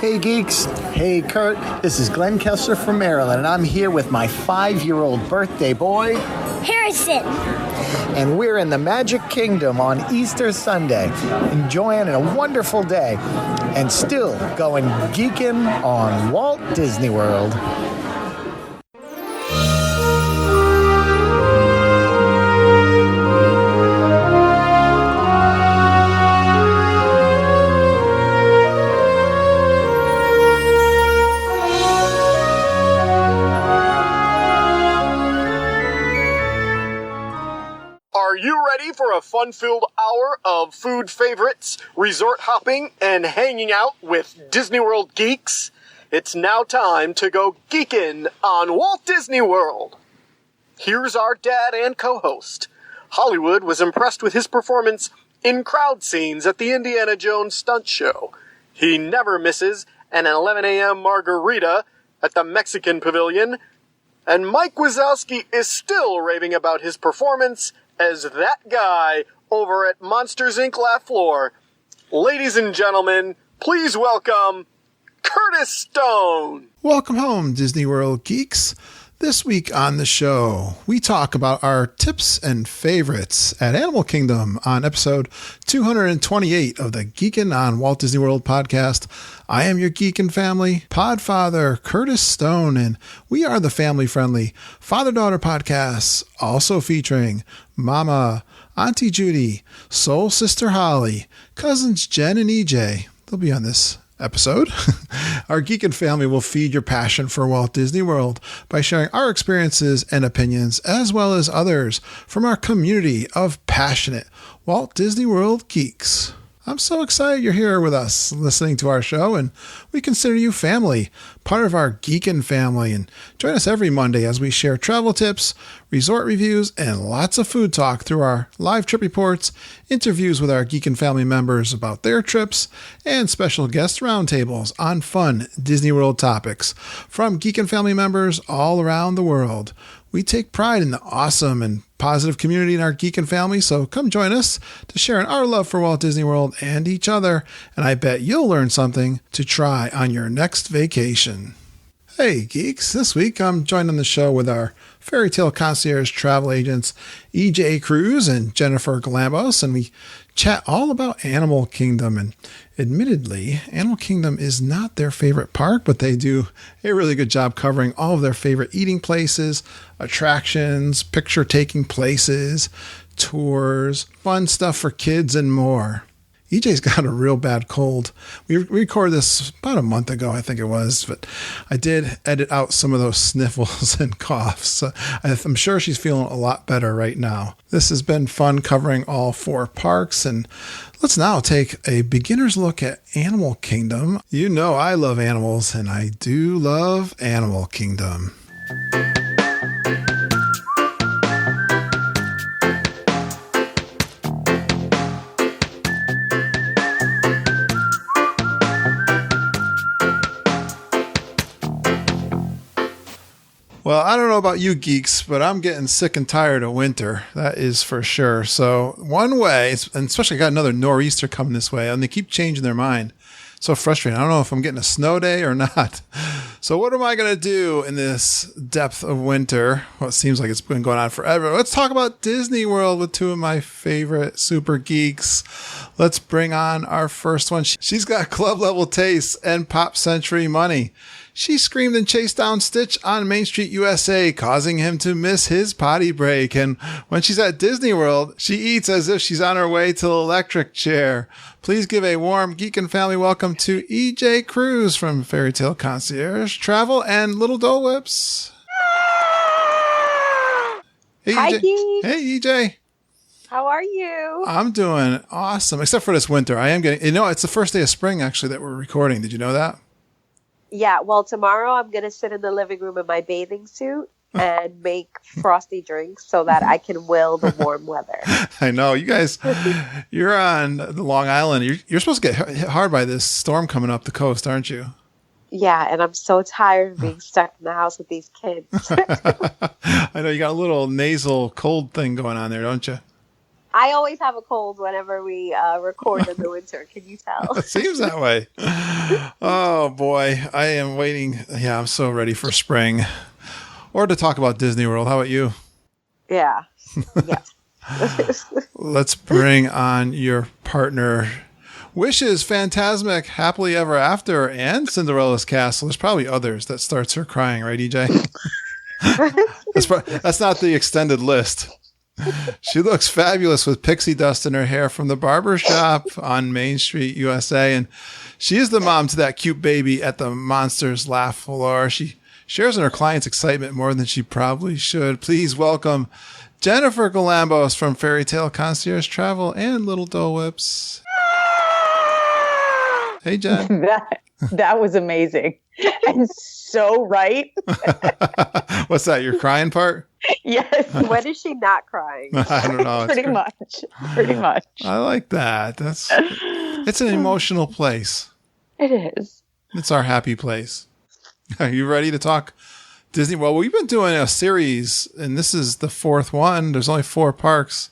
Hey geeks, hey Kurt, this is Glenn Kessler from Maryland, and I'm here with my 5-year-old birthday boy, Harrison. And we're in the Magic Kingdom on Easter Sunday, enjoying a wonderful day, and still going geeking on Walt Disney World. Are you ready for a fun-filled hour of food favorites, resort hopping, and hanging out with Disney World geeks? It's now time to go geekin' on Walt Disney World. Here's our dad and co-host. Hollywood was impressed with his performance in crowd scenes at the Indiana Jones stunt show. He never misses an 11 a.m. margarita at the Mexican Pavilion. And Mike Wazowski is still raving about his performance as that guy over at Monsters, Inc. Laugh Floor. Ladies and gentlemen, please welcome Curtis Stone. Welcome home, Disney World geeks. This week on the show, we talk about our tips and favorites at Animal Kingdom on episode 228 of the Geekin' on Walt Disney World podcast. I am your Geekin' family, Podfather Curtis Stone, and we are the family-friendly father-daughter podcast, also featuring Mama, Auntie Judy, Soul Sister Holly, cousins Jen and EJ. They'll be on this episode. Our Geekin' family will feed your passion for Walt Disney World by sharing our experiences and opinions, as well as others from our community of passionate Walt Disney World geeks. I'm so excited you're here with us listening to our show, and we consider you family, part of our Geekin' family. And join us every Monday as we share travel tips, resort reviews, and lots of food talk through our live trip reports, interviews with our Geekin' family members about their trips, and special guest roundtables on fun Disney World topics from Geekin' family members all around the world. We take pride in the awesome and positive community in our Geekin' family, so come join us to share in our love for Walt Disney World and each other, and I bet you'll learn something to try on your next vacation. Hey geeks, this week I'm joined on the show with our Fairytale Concierge travel agents EJ Cruz and Jennifer Galambos, and we chat all about Animal Kingdom. And admittedly, Animal Kingdom is not their favorite park, but they do a really good job covering all of their favorite eating places, attractions, picture-taking places, tours, fun stuff for kids, and more. EJ's got a real bad cold. We recorded this about a month ago, I think it was, but I did edit out some of those sniffles and coughs. I'm sure she's feeling a lot better right now. This has been fun covering all 4 parks, and let's now take a beginner's look at Animal Kingdom. You know I love animals, and I do love Animal Kingdom. Well, I don't know about you geeks, but I'm getting sick and tired of winter. That is for sure. So one way, and especially I got another nor'easter coming this way, and they keep changing their mind. So frustrating. I don't know if I'm getting a snow day or not. So what am I going to do in this depth of winter? Well, it seems like it's been going on forever. Let's talk about Disney World with 2 of my favorite super geeks. Let's bring on our first one. She's got club level tastes and Pop Century money. She screamed and chased down Stitch on Main Street, USA, causing him to miss his potty break. And when she's at Disney World, she eats as if she's on her way to the electric chair. Please give a warm Geekin' family welcome to EJ Cruz from Fairytale Concierge, Travel, and Little Dole Whips. Hey, Hi, EJ. Geek. Hey, EJ. How are you? I'm doing awesome, except for this winter. I am getting, it's the first day of spring, actually, that we're recording. Did you know that? Yeah, well, tomorrow I'm going to sit in the living room in my bathing suit and make frosty drinks so that I can will the warm weather. I know. You guys, you're on the Long Island. You're supposed to get hit hard by this storm coming up the coast, aren't you? Yeah, and I'm so tired of being stuck in the house with these kids. I know. You got a little nasal cold thing going on there, don't you? I always have a cold whenever we record in the winter. Can you tell? It seems that way. Oh boy, I am waiting. Yeah, I'm so ready for spring. Or to talk about Disney World. How about you? Yeah. Yeah. Let's bring on your partner. Wishes, Phantasmic, Happily Ever After, and Cinderella's Castle. There's probably others that starts her crying, right, EJ? That's not the extended list. She looks fabulous with pixie dust in her hair from the barber shop on Main Street, USA. And she is the mom to that cute baby at the Monsters Laugh floor. She shares in her clients' excitement more than she probably should. Please welcome Jennifer Galambos from Fairytale, Concierge Travel, and Little Dole Whips. Hey, Jen. That was amazing. And so right. What's that, your crying part? Yes. When is she not crying? I don't know. Pretty much. I like that. It's an emotional place. It is. It's our happy place. Are you ready to talk Disney? Well, we've been doing a series, and this is the fourth one. There's only 4 parks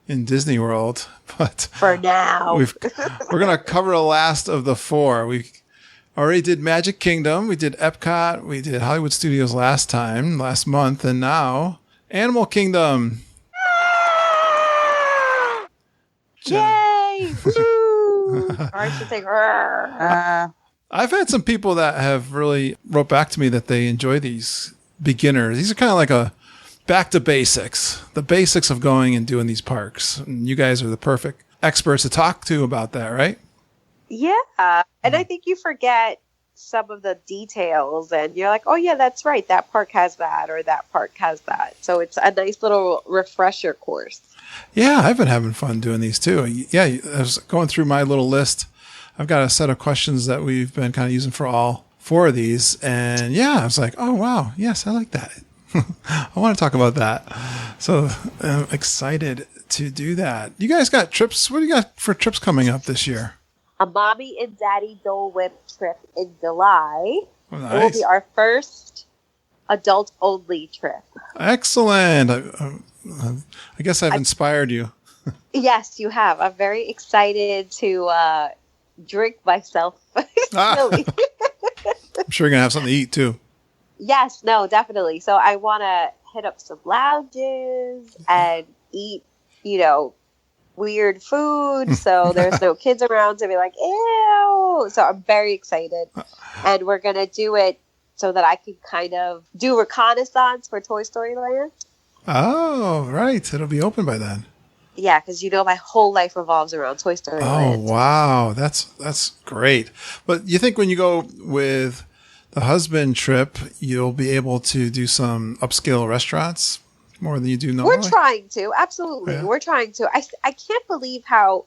in Disney World, but for now, we're going to cover the last of the 4. We already did Magic Kingdom. We did Epcot. We did Hollywood Studios last month, and now Animal Kingdom. Yay! Woo! Or I should say, I've had some people that have really wrote back to me that they enjoy these beginners. These are kind of like a back to basics, the basics of going and doing these parks. And you guys are the perfect experts to talk to about that, right? Yeah. And I think you forget some of the details and you're like, oh yeah, that's right. That park has that or that park has that. So it's a nice little refresher course. Yeah, I've been having fun doing these too. Yeah, I was going through my little list. I've got a set of questions that we've been kind of using for all 4 of these. And yeah, I was like, oh, wow. Yes, I like that. I want to talk about that. So I'm excited to do that. You guys got trips? What do you got for trips coming up this year? A mommy and daddy Dole Whip trip in July. Oh, nice. It will be our first adult-only trip. Excellent. I guess I've inspired you. Yes, you have. I'm very excited to drink myself silly. I'm sure you're going to have something to eat too. Yes, no, definitely. So I want to hit up some lounges and eat, weird food. So there's no kids around to be like, ew. So I'm very excited. And we're going to do it so that I can kind of do reconnaissance for Toy Story Land. Oh, right. It'll be open by then. Yeah, because my whole life revolves around Toy Story Land. Oh, wow. That's great. But you think when you go with the husband trip, you'll be able to do some upscale restaurants more than you do normally? We're trying to. Absolutely. Yeah. We're trying to. I can't believe how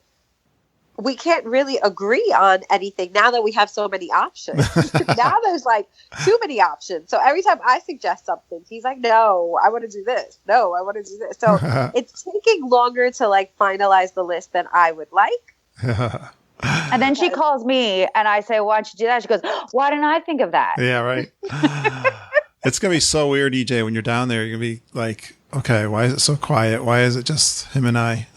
we can't really agree on anything now that we have so many options. Now there's like too many options. So every time I suggest something, he's like, no, I want to do this. No, I want to do this. So it's taking longer to like finalize the list than I would like. And then she calls me and I say, why don't you do that? She goes, why didn't I think of that? Yeah, right. It's going to be so weird, EJ, when you're down there. You're going to be like, okay, why is it so quiet? Why is it just him and I?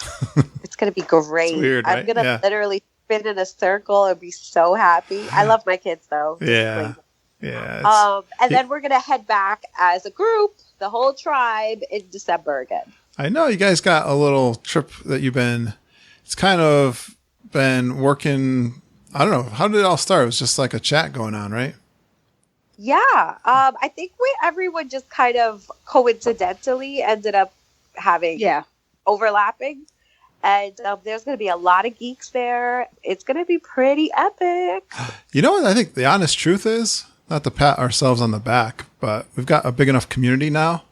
It's going to be great. It's weird, right? I'm going to literally spin in a circle and be so happy. I love my kids, though. Yeah. Yeah. And then we're going to head back as a group, the whole tribe, in December again. I know you guys got a little trip that it's kind of been working. I don't know. How did it all start? It was just like a chat going on, right? Yeah. I think everyone just kind of coincidentally ended up having overlapping. And there's going to be a lot of geeks there. It's going to be pretty epic. You know what I think the honest truth is? Not to pat ourselves on the back, but we've got a big enough community now.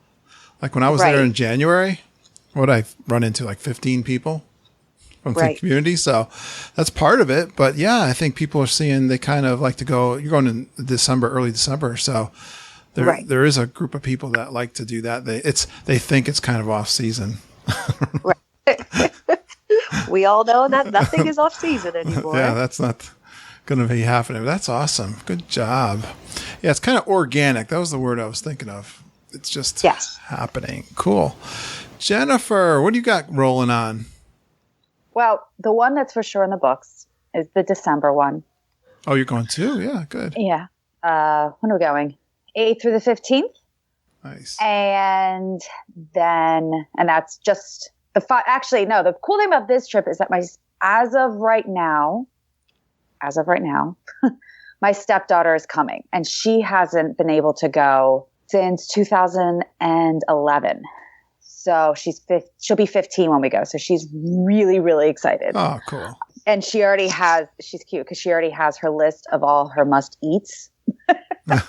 Like when I was there in January, what did I run into? Like 15 people from the community. So that's part of it. But yeah, I think people are seeing they kind of like to go. You're going in December, early December. So there is a group of people that like to do that. They think it's kind of off season. We all know that nothing is off season anymore. Yeah, that's not going to be happening. That's awesome. Good job. Yeah, it's kind of organic. That was the word I was thinking of. It's just happening. Cool. Jennifer, what do you got rolling on? Well, the one that's for sure in the books is the December one. Oh, you're going too? Yeah, good. Yeah. When are we going? 8th through the 15th. Nice. And that's just actually, no, the cool thing about this trip is that as of right now, my stepdaughter is coming and she hasn't been able to go since 2011. So she'll be 15 when we go. So she's really, really excited. Oh, cool. And she's cute because she already has her list of all her must-eats. Not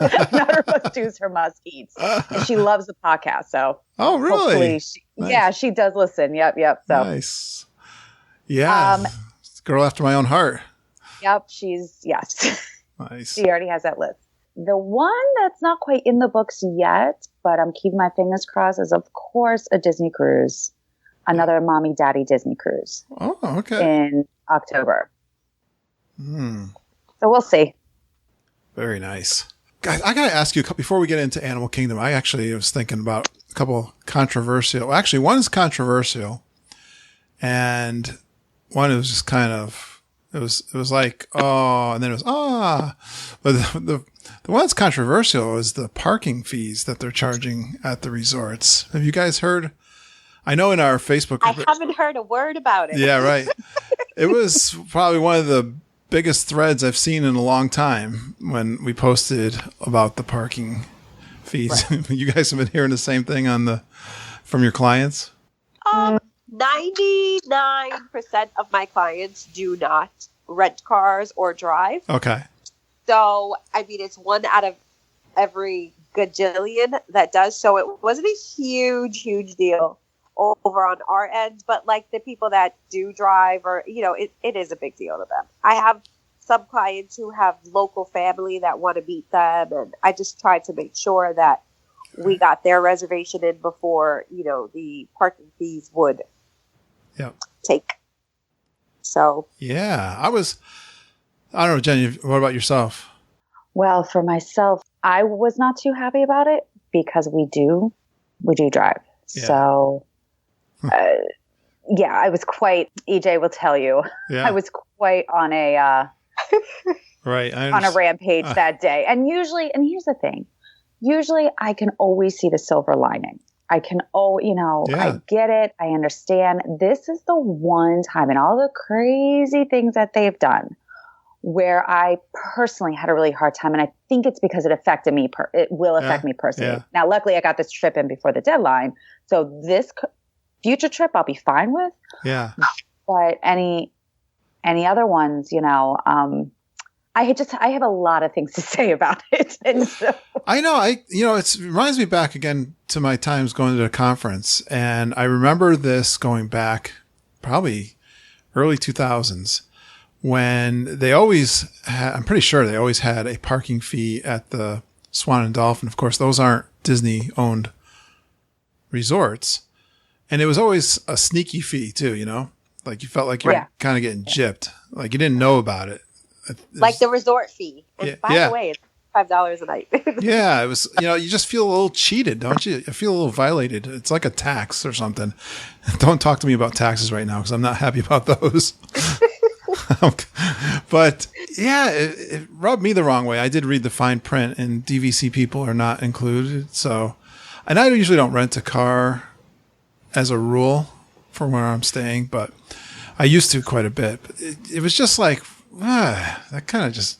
her must-dos, her must-eats. And she loves the podcast. So oh, really? Nice. Yeah, she does listen. Yep. So nice. Yeah. Girl after my own heart. Yep. Yes. Nice. She already has that list. The one that's not quite in the books yet, but I'm keeping my fingers crossed, is of course a Disney cruise. Another mommy daddy Disney cruise. Oh, okay. In October. So we'll see. Very nice. Guys, I got to ask you, before we get into Animal Kingdom, I actually was thinking about a couple controversial. Actually, one is controversial, and one was just kind of, it was like, oh, and then it was, ah. But the one that's controversial is the parking fees that they're charging at the resorts. Have you guys heard? I know in our Facebook group. I haven't heard a word about it. Yeah, right. It was probably one of the biggest threads I've seen in a long time when we posted about the parking fees. Right. You guys have been hearing the same thing from your clients? 99% of my clients do not rent cars or drive. Okay. So, I mean, it's one out of every gajillion that does. So it wasn't a huge deal over on our end. But like the people that do drive, or, it is a big deal to them. I have some clients who have local family that want to meet them. And I just tried to make sure that we got their reservation in before, the parking fees would take. So. Yeah, I don't know, Jenny, what about yourself? Well, for myself, I was not too happy about it because we do drive. Yeah. So, I was quite, EJ will tell you, I was quite on a, right. On a rampage that day. And here's the thing, I can always see the silver lining. I can, I get it. I understand. This is the one time in all the crazy things that they've done where I personally had a really hard time. And I think it's because it affected me. It will affect me personally. Yeah. Now, luckily I got this trip in before the deadline. So this future trip I'll be fine with. Yeah. But any other ones, I have a lot of things to say about it. And so I know, it reminds me back again to my times going to a conference. And I remember this going back probably early 2000s when they always I'm pretty sure they always had a parking fee at the Swan and Dolphin. Of course, those aren't Disney owned resorts. And it was always a sneaky fee too, like you felt like you were kind of getting gypped. Like you didn't know about it. Like the resort fee. And by the way, it's $5 a night. Yeah, it was, you just feel a little cheated, don't you? I feel a little violated. It's like a tax or something. Don't talk to me about taxes right now because I'm not happy about those. But yeah, it rubbed me the wrong way. I did read the fine print and DVC people are not included. So, and I usually don't rent a car as a rule for where I'm staying, but I used to quite a bit. But it was just like, that kind of just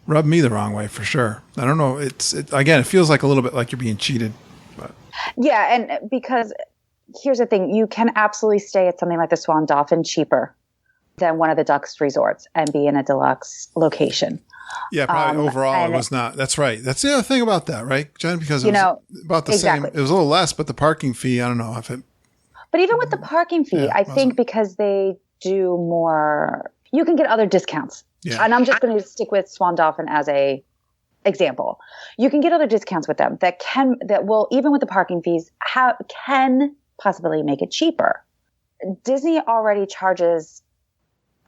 rubbed me the wrong way for sure. I don't know. Again, it feels like a little bit like you're being cheated. But. Yeah. And because here's the thing, you can absolutely stay at something like the Swan Dolphin cheaper than one of the Ducks resorts and be in a deluxe location. Yeah, probably overall it was not. That's right. That's the other thing about that, right, Jen? Because it was about the same. It was a little less, but the parking fee, I don't know if it. But even with the parking fee, I think because they do more, you can get other discounts. Yeah. And I'm just going to stick with Swan Dolphin as a example. You can get other discounts with them that will, even with the parking fees, can possibly make it cheaper. Disney already charges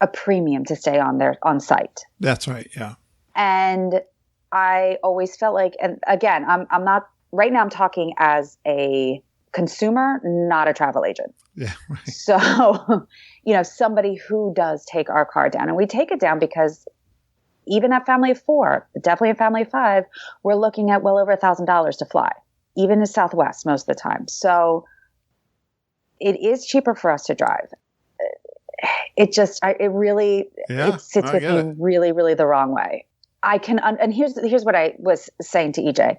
a premium to stay on site. That's right. Yeah. And I always felt like, and again, I'm not right now, I'm talking as a consumer, not a travel agent. Yeah. Right. So, somebody who does take our car down, and we take it down because, even at family of 4, definitely a family of 5, we're looking at well over $1,000 to fly, even in Southwest most of the time. So it is cheaper for us to drive. It sits with me really, really the wrong way. And here's what I was saying to EJ.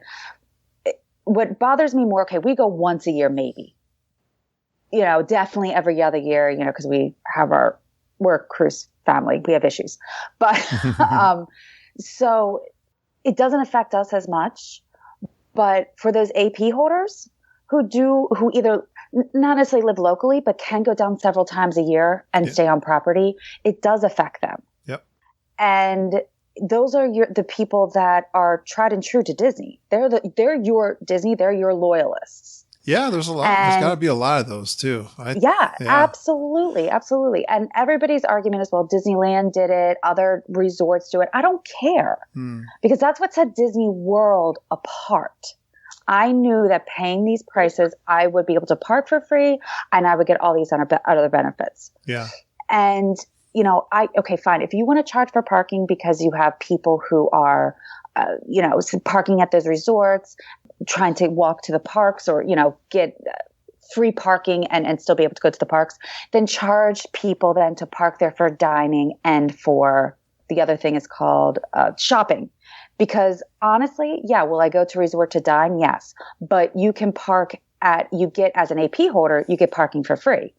What bothers me more, okay, we go once a year, maybe, definitely every other year, because we're a Cruz family. We have issues, but, so it doesn't affect us as much, but for those AP holders who either not necessarily live locally, but can go down several times a year and stay on property, it does affect them. Yep. And those are the people that are tried and true to Disney. They're your Disney. They're your loyalists. Yeah, there's a lot. There's got to be a lot of those too. Absolutely. Absolutely. And everybody's argument is, well, Disneyland did it. Other resorts do it. I don't care because that's what set Disney World apart. I knew that paying these prices, I would be able to park for free and I would get all these other benefits. Yeah. And, okay, fine. If you want to charge for parking because you have people who are, parking at those resorts, trying to walk to the parks or, get free parking and still be able to go to the parks, then charge people then to park there for dining and for the other thing is called shopping. Because honestly, will I go to a resort to dine? Yes. But you can as an AP holder, you get parking for free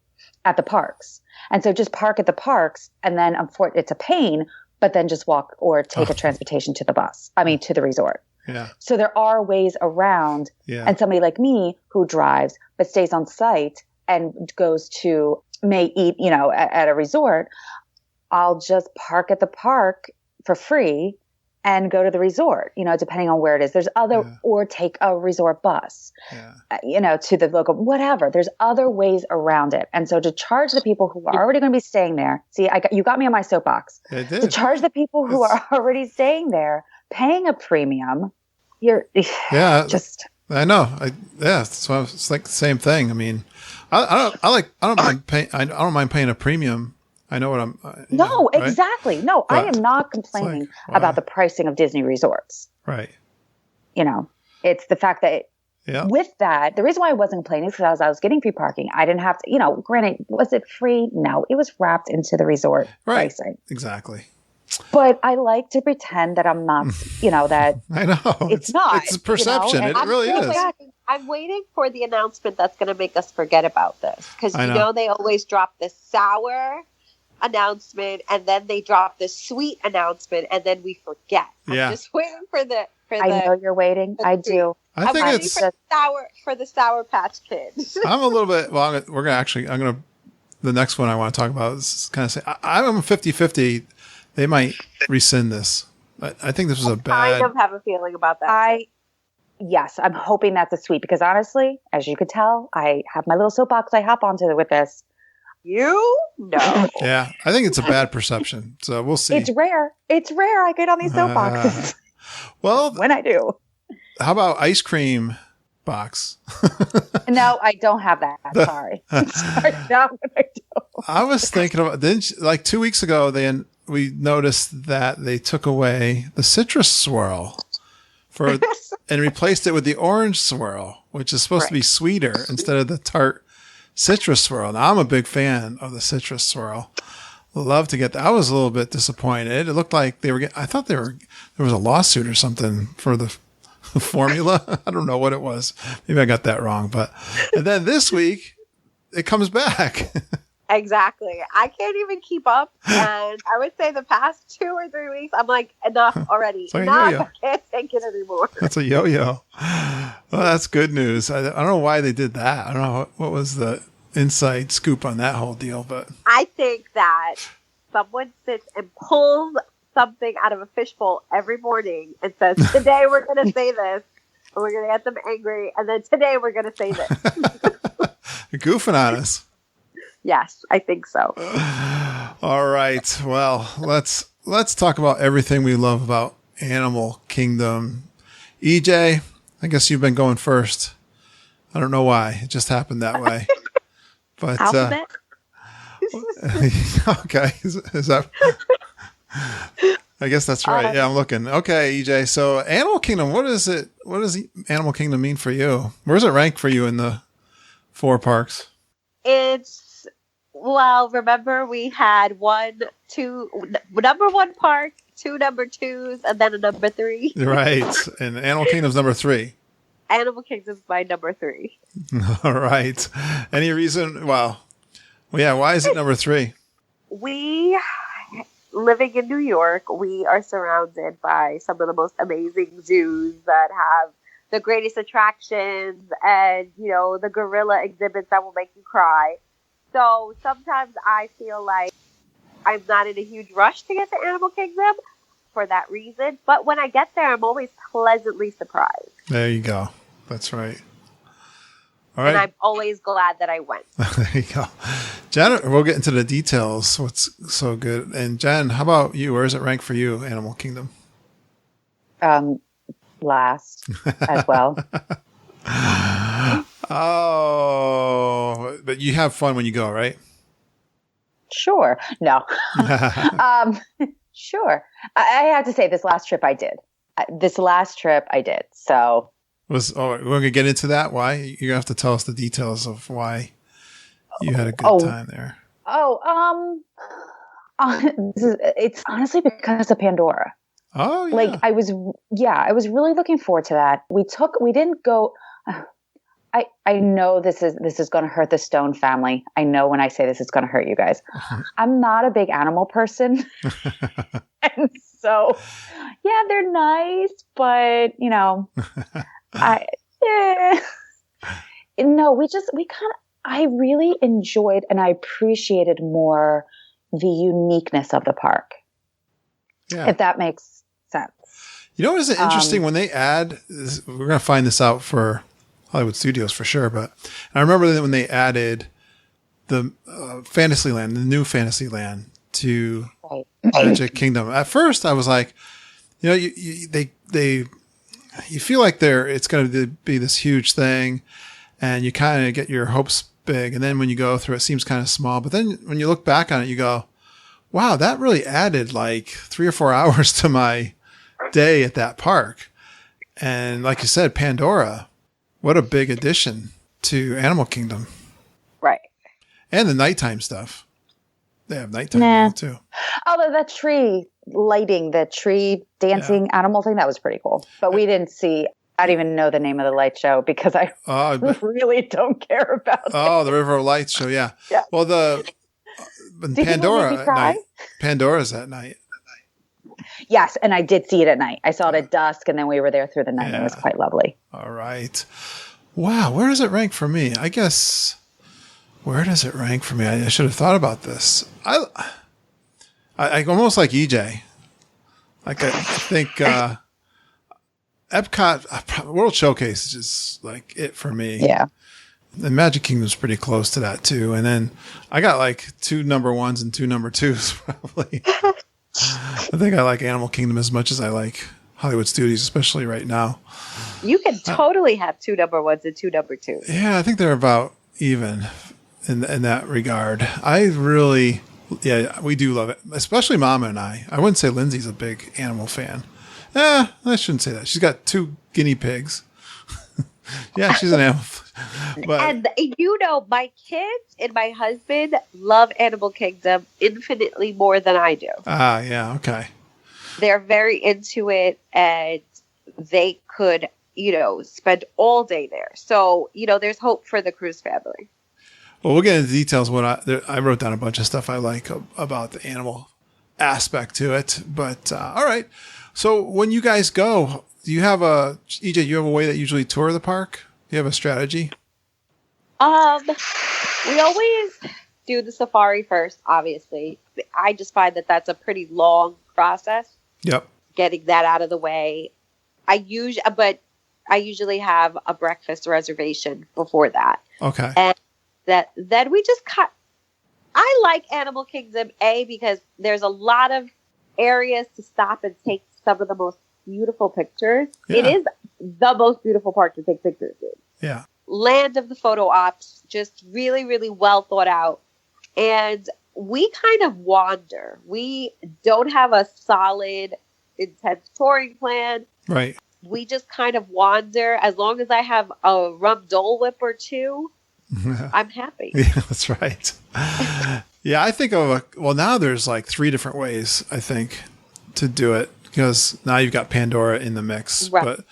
at the parks. And so just park at the parks and then it's a pain, but then just walk or take a transportation to the resort. Yeah. So there are ways around. Yeah. And somebody like me who drives but stays on site and may eat, at a resort, I'll just park at the park for free and go to the resort, depending on where it is. There's or take a resort bus, to the local, whatever. There's other ways around it. And so to charge the people who are already going to be staying there, you got me on my soapbox. I did. To charge the people who are already staying there, paying a premium, I know. So it's like the same thing. I mean, I don't mind paying a premium. I know what I'm. No, right? Exactly. No, but I am not complaining about the pricing of Disney resorts. Right. It's the fact that with that, the reason why I wasn't complaining is because I was getting free parking. I didn't have to, granted, was it free? No, it was wrapped into the resort pricing. Exactly. But I like to pretend that I'm not, that I know it's not. It's a perception. It really is. I'm waiting for the announcement that's going to make us forget about this because they always drop the sour announcement and then they drop the sweet announcement and then we forget. I'm just waiting for the I know you're waiting. I do. I think it's for the Sour Patch Kids. I'm a little bit the next one I want to talk about is kind of say I'm a 50-50. They might rescind this. I think this was a bad. I kind of have a feeling about that. Yes, I'm hoping that's a sweet because honestly, as you could tell, I have my little soapbox I hop onto with this. You? No. Yeah, I think it's a bad perception. So we'll see. It's rare. I get on these soapboxes. Well, when I do. How about ice cream box? No, I don't have that. Sorry. No, I don't. I was thinking about 2 weeks ago, we noticed that they took away the citrus swirl and replaced it with the orange swirl, which is supposed to be sweeter instead of the tart citrus swirl. Now, I'm a big fan of the citrus swirl. Love to get that. I was a little bit disappointed. It looked like I thought there was a lawsuit or something for the formula. I don't know what it was. Maybe I got that wrong. And then this week, it comes back. Exactly. I can't even keep up. And I would say the past 2 or 3 weeks, I'm like, enough already. Like enough. I can't take it anymore. That's a yo-yo. Well, that's good news. I don't know why they did that. I don't know what was the inside scoop on that whole deal, but I think that someone sits and pulls something out of a fishbowl every morning and says, today we're going to say this, and we're going to get them angry, and then today we're going to say this. You're goofing on us. Yes, I think so. All right. Well, let's talk about everything we love about Animal Kingdom. EJ, I guess you've been going first. I don't know why. It just happened that way. But okay, is that I guess that's right. Yeah, I'm looking. Okay, EJ. So Animal Kingdom, what is it? What does Animal Kingdom mean for you? Where does it rank for you in the 4 parks? Remember we had number 1 park, 2 number 2s, and then a number 3. Right. And Animal Kingdom's number 3. Animal Kingdom's my number 3. All right. Any reason? Well, yeah. Why is it number 3? Living in New York, we are surrounded by some of the most amazing zoos that have the greatest attractions and, the gorilla exhibits that will make you cry. So sometimes I feel like I'm not in a huge rush to get to Animal Kingdom for that reason. But when I get there, I'm always pleasantly surprised. There you go. That's right. All right. And I'm always glad that I went. There you go. Jen, we'll get into the details. What's so good. And Jen, how about you? Where does it rank for you, Animal Kingdom? Last as well. Oh, but you have fun when you go, right? Sure. No. Sure. I have to say this last trip I did. So we're going to get into that. Why? You're going to have to tell us the details of why you had a good time there. It's honestly because of Pandora. Oh, yeah. I was really looking forward to that. We didn't go. I know this is going to hurt the Stone family. I know when I say this, it's going to hurt you guys. I'm not a big animal person. And so, yeah, they're nice, but I really enjoyed and I appreciated more the uniqueness of the park. Yeah. If that makes sense. Isn't it interesting when they add, we're going to find this out for Hollywood Studios for sure, but I remember that when they added the Fantasyland, the new Fantasyland to Magic Kingdom. At first, I was like, you feel like it's going to be this huge thing, and you kind of get your hopes big, and then when you go through, it seems kind of small. But then when you look back on it, you go, wow, that really added like 3 or 4 hours to my day at that park. And like you said, Pandora, what a big addition to Animal Kingdom. Right. And the nighttime stuff. They have nighttime too. Although that tree lighting, the tree dancing animal thing, that was pretty cool. But we didn't see, I don't even know the name of the light show because I really don't care about it. Oh, the River of Lights show, yeah. Well, Pandora at night. Pandora's at night. Yes, and I did see it at night. I saw it at dusk, and then we were there through the night. Yeah. It was quite lovely. All right. Wow, where does it rank for me? I guess, where does it rank for me? I should have thought about this. I almost like EJ. Like I think Epcot World Showcase is just like it for me. Yeah. The Magic Kingdom's pretty close to that too. And then I got like 2 number 1s and 2 number 2s probably. I think I like Animal Kingdom as much as I like Hollywood Studios, especially right now. You can totally have 2 number 1s and 2 number 2s. Yeah, I think they're about even in that regard. I really, we do love it, especially Mama and I. I wouldn't say Lindsay's a big animal fan. I shouldn't say that. She's got 2 guinea pigs. Yeah, she's an animal. But, and my kids and my husband love Animal Kingdom infinitely more than I do. Yeah, okay. They're very into it, and they could, spend all day there. So, there's hope for the Cruz family. Well, we'll get into details. I wrote down a bunch of stuff I like about the animal aspect to it. But all right. So when you guys go, do you have EJ, you have a way that you usually tour the park? Do you have a strategy? We always do the safari first, obviously. I just find that that's a pretty long process. Yep. Getting that out of the way. I usually have a breakfast reservation before that. Okay. And then we just cut. I like Animal Kingdom, because there's a lot of areas to stop and take some of the most beautiful pictures. Yeah. It is the most beautiful park to take pictures in. Yeah. Land of the photo ops, just really, really well thought out. And we kind of wander. We don't have a solid, intense touring plan. Right. We just kind of wander. As long as I have a rum Dole Whip or two, I'm happy. Yeah, that's right. Yeah, I think of now there's like 3 different ways, I think, to do it, because now you've got Pandora in the mix. Right. But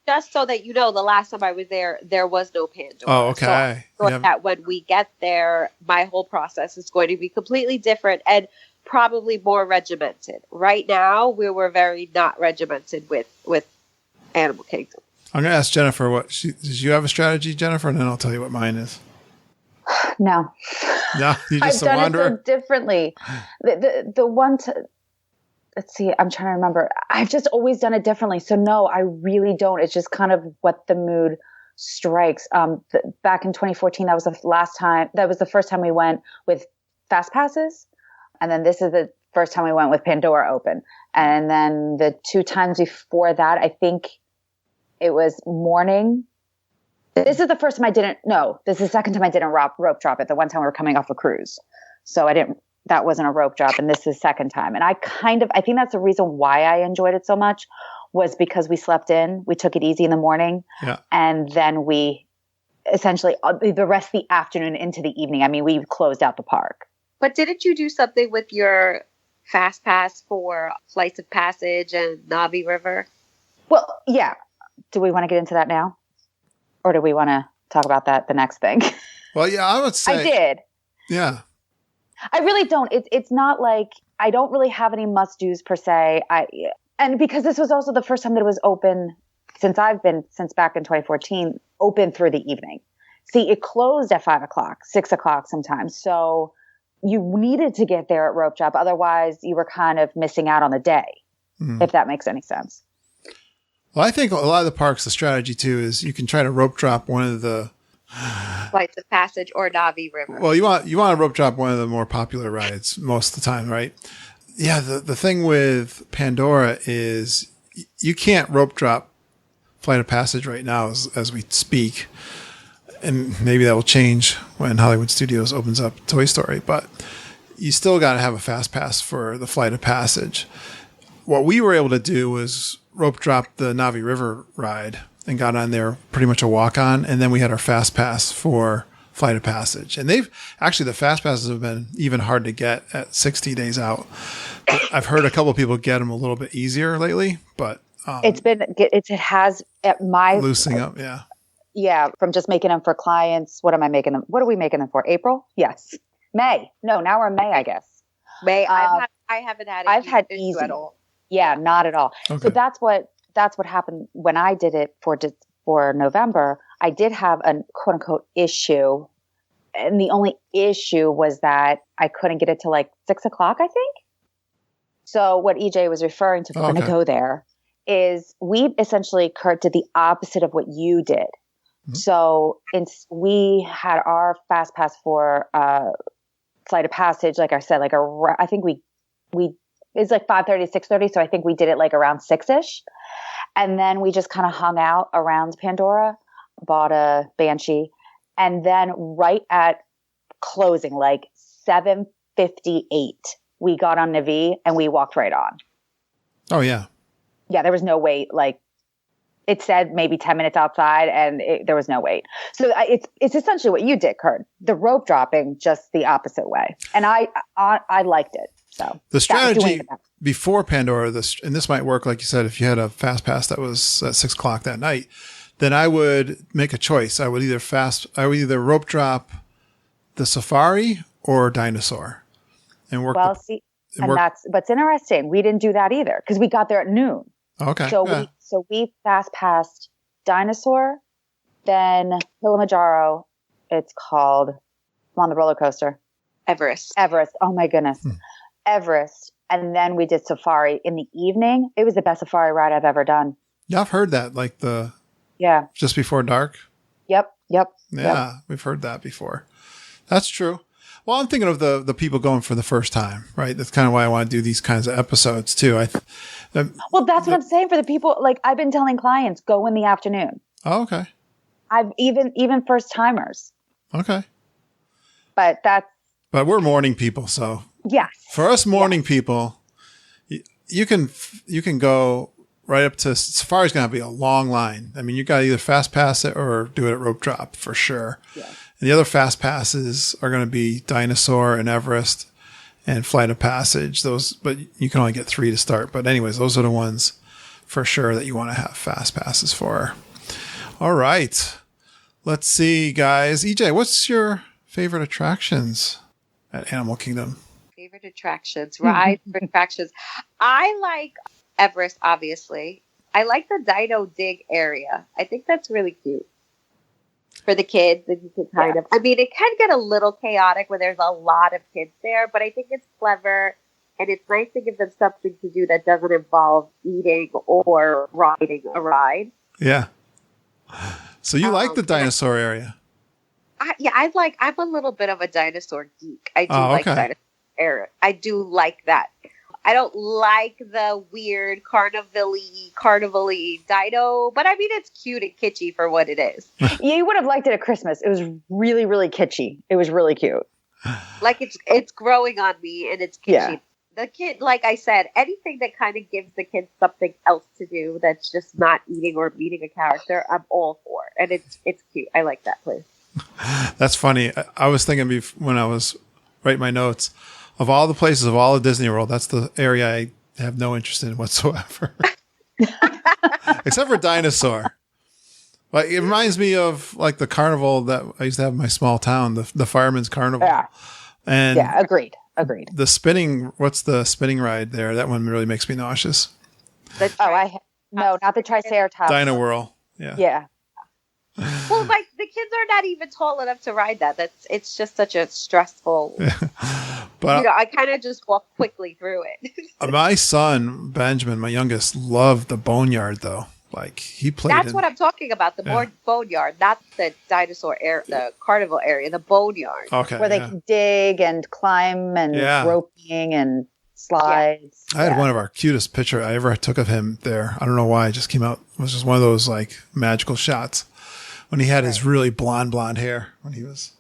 just so that you know, the last time I was there was no Pandora. Oh, okay. So that when we get there, my whole process is going to be completely different and probably more regimented. Right now, we were very not regimented with Animal Kingdom. I'm going to ask Jennifer does you have a strategy, Jennifer? And then I'll tell you what mine is. No. No, you just I've done wanderer? it so differently. The one let's see, I'm trying to remember. I've just always done it differently. So no, I really don't. It's just kind of what the mood strikes. Back in 2014, that was the first time we went with fast passes. And then this is the first time we went with Pandora open. And then the 2 times before that, I think it was morning. This is the first time this is the second time I didn't rope drop it. The one time we were coming off a cruise. So that wasn't a rope drop. And this is the second time. And I think that's the reason why I enjoyed it so much, was because we slept in, we took it easy in the morning. Yeah. And then we essentially the rest of the afternoon into the evening, I mean, we closed out the park. But didn't you do something with your fast pass for Flights of Passage and Navi River? Well, yeah. Do we want to get into that now? Or do we want to talk about that the next thing? Well, yeah, I would say. I did. Yeah. I really don't. It's not like I don't really have any must-dos per se. And because this was also the first time that it was open since back in 2014, open through the evening. See, it closed at 5 o'clock, 6 o'clock sometimes. So you needed to get there at rope drop. Otherwise, you were kind of missing out on the day, if that makes any sense. Well, I think a lot of the parks, the strategy too is you can try to rope drop one of the Flights of Passage or Navi River. Well, you want to rope drop one of the more popular rides most of the time, right? Yeah. The thing with Pandora is you can't rope drop Flight of Passage right now as we speak. And maybe that will change when Hollywood Studios opens up Toy Story, but you still got to have a fast pass for the Flight of Passage. What we were able to do was rope drop the Navi River ride and got on there pretty much a walk on. And then we had our fast pass for Flight of Passage. And the fast passes have been even hard to get at 60 days out. But I've heard a couple of people get them a little bit easier lately, but it has at my loosening up. Yeah. Yeah. From just making them for clients. What am I making them? What are we making them for? April? Yes. May. No, now we're in May, I guess. May. I haven't had I've had easy at all. Yeah, not at all. Okay. So that's what happened when I did it for November. I did have a quote unquote issue. And the only issue was that I couldn't get it to like 6 o'clock, I think. So what EJ was referring to, if we're going to go there, is we essentially, Kurt, did the opposite of what you did. Mm-hmm. So we had our fast pass for Flight of Passage, like I said, I think we it's like 5:30, 6:30. So I think we did it like around 6-ish. And then we just kind of hung out around Pandora, bought a Banshee. And then right at closing, like 7:58, we got on Navi and we walked right on. Oh, yeah. Yeah, there was no wait. Like it said maybe 10 minutes outside and there was no wait. So it's essentially what you did, Kurt. The rope dropping, just the opposite way. And I liked it. So the strategy before Pandora, and this might work, like you said, if you had a fast pass that was at 6 o'clock that night, then I would make a choice. I would either rope drop the Safari or Dinosaur, and work. Well, that's what's interesting. We didn't do that either because we got there at noon. Okay. So we fast passed Dinosaur, then Kilimanjaro. It's called on the roller coaster. Everest. Oh my goodness. Everest. And then we did Safari in the evening. It was the best Safari ride I've ever done. Yeah, I've heard that. Like just before dark. Yep. Yeah, we've heard that before. That's true. Well, I'm thinking of the people going for the first time, right? That's kind of why I want to do these kinds of episodes too. Well, that's what I'm saying for the people. Like I've been telling clients, go in the afternoon. Oh, okay. I've even first timers. Okay. But But we're morning people, so Yes. for us morning people, you can go right up to Safari's going to be a long line. I mean, you got to either fast pass it or do it at rope drop for sure. Yeah. And the other fast passes are going to be Dinosaur and Everest and Flight of Passage. Those, but you can only get 3 to start. But anyways, those are the ones for sure that you want to have fast passes for. All right. Let's see, guys. EJ, what's your favorite attractions at Animal Kingdom? Favorite attractions, rides, attractions. I like Everest, obviously. I like the Dino Dig area. I think that's really cute for the kids. And you can kind of, I mean, it can get a little chaotic when there's a lot of kids there, but I think it's clever and it's nice to give them something to do that doesn't involve eating or riding a ride. Yeah. So you like the dinosaur area? I'm a little bit of a dinosaur geek. I do like dinosaur area. I do like that. I don't like the weird carnival-y dino, but I mean, it's cute and kitschy for what it is. You would have liked it at Christmas. It was really, really kitschy. It was really cute. Like it's growing on me and it's kitschy. Yeah. The kid, like I said, anything that kind of gives the kids something else to do that's just not eating or meeting a character, I'm all for. And it's cute. I like that place. That's funny. I was thinking when I was writing my notes, of all the places of all of Disney World, that's the area I have no interest in whatsoever. Except for Dinosaur. Like, it reminds me of like the carnival that I used to have in my small town, the Fireman's Carnival. Yeah. And yeah, agreed. The what's the spinning ride there? That one really makes me nauseous. No, not the Triceratops. Dino Whirl. Yeah. Yeah. Well, like the kids are not even tall enough to ride that. It's just such a stressful. But I kind of just walk quickly through it. My son Benjamin, my youngest, loved the Boneyard though. Like he played. That's what I'm talking about. The Boneyard, not the dinosaur area, the carnival area. The Boneyard. Okay. Where they can dig and climb and roping and slides. I had one of our cutest picture I ever took of him there. I don't know why. It just came out. It was just one of those like magical shots. When he had his really blonde hair when he was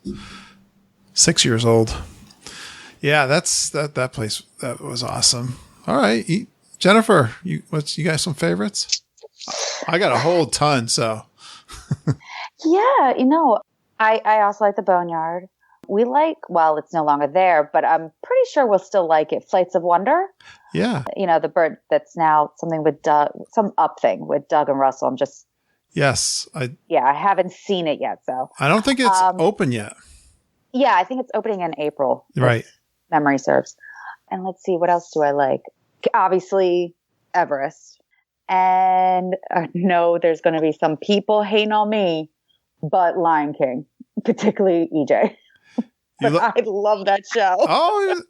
6 years old. Yeah, that place. That was awesome. All right. Jennifer, you got some favorites? I got a whole ton, so. Yeah, I also like the Boneyard. It's no longer there, but I'm pretty sure we'll still like it. Flights of Wonder. Yeah. The bird that's now something with Doug, some up thing with Doug and Russell. Yes. I haven't seen it yet, so. I don't think it's open yet. Yeah, I think it's opening in April. Right. Memory serves. And let's see, what else do I like? Obviously, Everest. And I know there's going to be some people hating on me, but Lion King, particularly EJ. I love that show. Oh,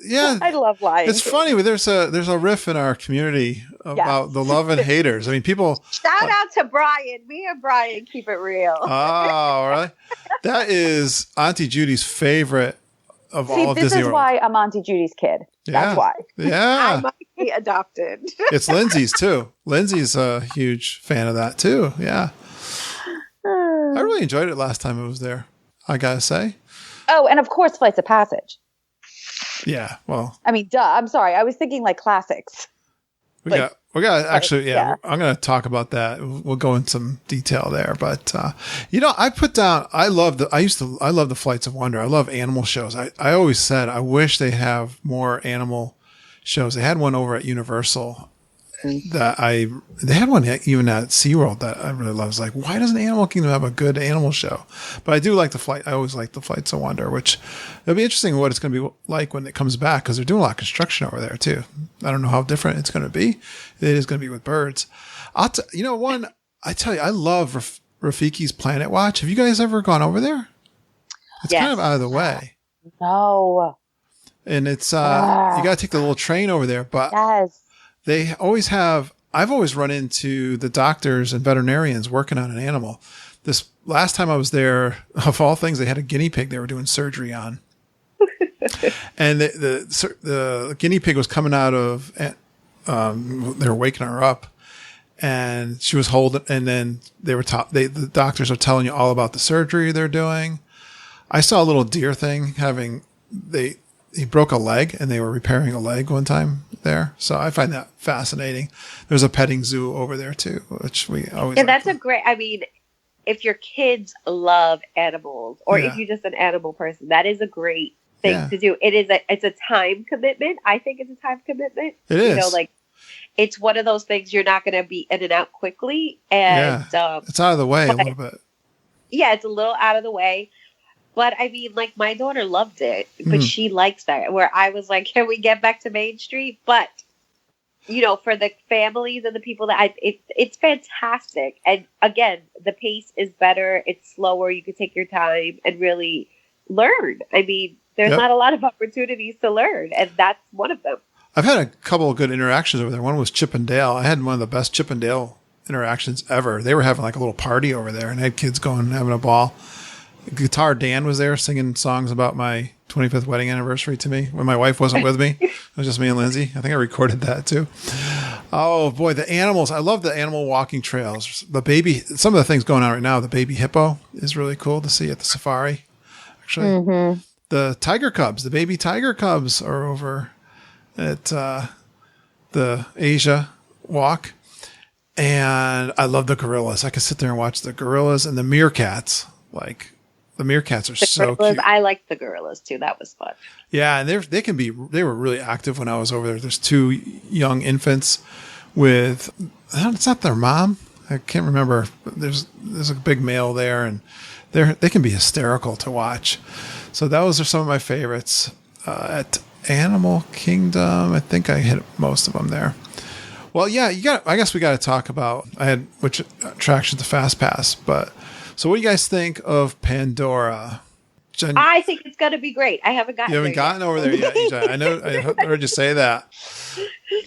yeah. I love Lion King. It's funny. There's a riff in our community about the love and haters. I mean, people. Shout out to Brian. Me and Brian keep it real. Oh, really? That is Auntie Judy's favorite of all of Disney World. This is why I'm Auntie Judy's kid. That's why. Yeah. I might be adopted. It's Lindsay's too. Lindsay's a huge fan of that too. Yeah. I really enjoyed it last time I was there, I gotta say. Oh, and of course, Flights of Passage. Yeah, well. I mean, duh. I'm sorry. I was thinking like classics. We got actually, I'm going to talk about that. We'll go in some detail there. But, I put down, I love the Flights of Wonder. I love animal shows. I always said, I wish they have more animal shows. They had one over at Universal they had one even at SeaWorld that I really love. It's like, why doesn't Animal Kingdom have a good animal show? But I do like I always like the Flights of Wonder, which it'll be interesting what it's going to be like when it comes back, because they're doing a lot of construction over there too. I don't know how different it's going to be. It is going to be with birds. I tell you, I love Rafiki's Planet Watch. Have you guys ever gone over there? It's kind of out of the way. No. And it's, you got to take the little train over there, but they always have, I've always run into the doctors and veterinarians working on an animal. This last time I was there, of all things, they had a guinea pig they were doing surgery on. And the guinea pig was coming out of, they were waking her up, and she was holding, and then the doctors are telling you all about the surgery they're doing. I saw a little deer thing having he broke a leg and they were repairing a leg one time there. So I find that fascinating. There's a petting zoo over there too, which we always. And that's a great, I mean, if your kids love animals or Yeah. if you're just an animal person, that is a great thing to do. It's a time commitment. I think it's a time commitment. It is. You know, like it's one of those things you're not going to be in and out quickly. And it's out of the way a little bit. Yeah, it's a little out of the way. But I mean, like my daughter loved it, but she likes that. Where I was like, can we get back to Main Street? But you know, for the families and the people that it's fantastic. And again, the pace is better. It's slower. You can take your time and really learn. I mean, there's not a lot of opportunities to learn, and that's one of them. I've had a couple of good interactions over there. One was Chip and Dale. I had one of the best Chip and Dale interactions ever. They were having like a little party over there and had kids going and having a ball. Guitar Dan was there singing songs about my 25th wedding anniversary to me when my wife wasn't with me. It was just me and Lindsay. I think I recorded that too. Oh boy, the animals. I love the animal walking trails. The baby, some of the things going on right now, the baby hippo is really cool to see at the safari. Actually, the tiger cubs, the baby tiger cubs are over at the Asia walk. And I love the gorillas. I could sit there and watch the gorillas and the meerkats. Like the meerkats are so cute. I liked the gorillas too. That was fun. Yeah, and they were really active when I was over there. There's two young infants with, it's not their mom. I can't remember. But there's a big male there, and they can be hysterical to watch. So those are some of my favorites at Animal Kingdom. I think I hit most of them there. Well, yeah, I guess we got to talk about which attractions the Fast Pass. But so, what do you guys think of Pandora? Jen, I think it's going to be great. I haven't gotten. You haven't gotten over there yet. Jen. I know. I heard you say that.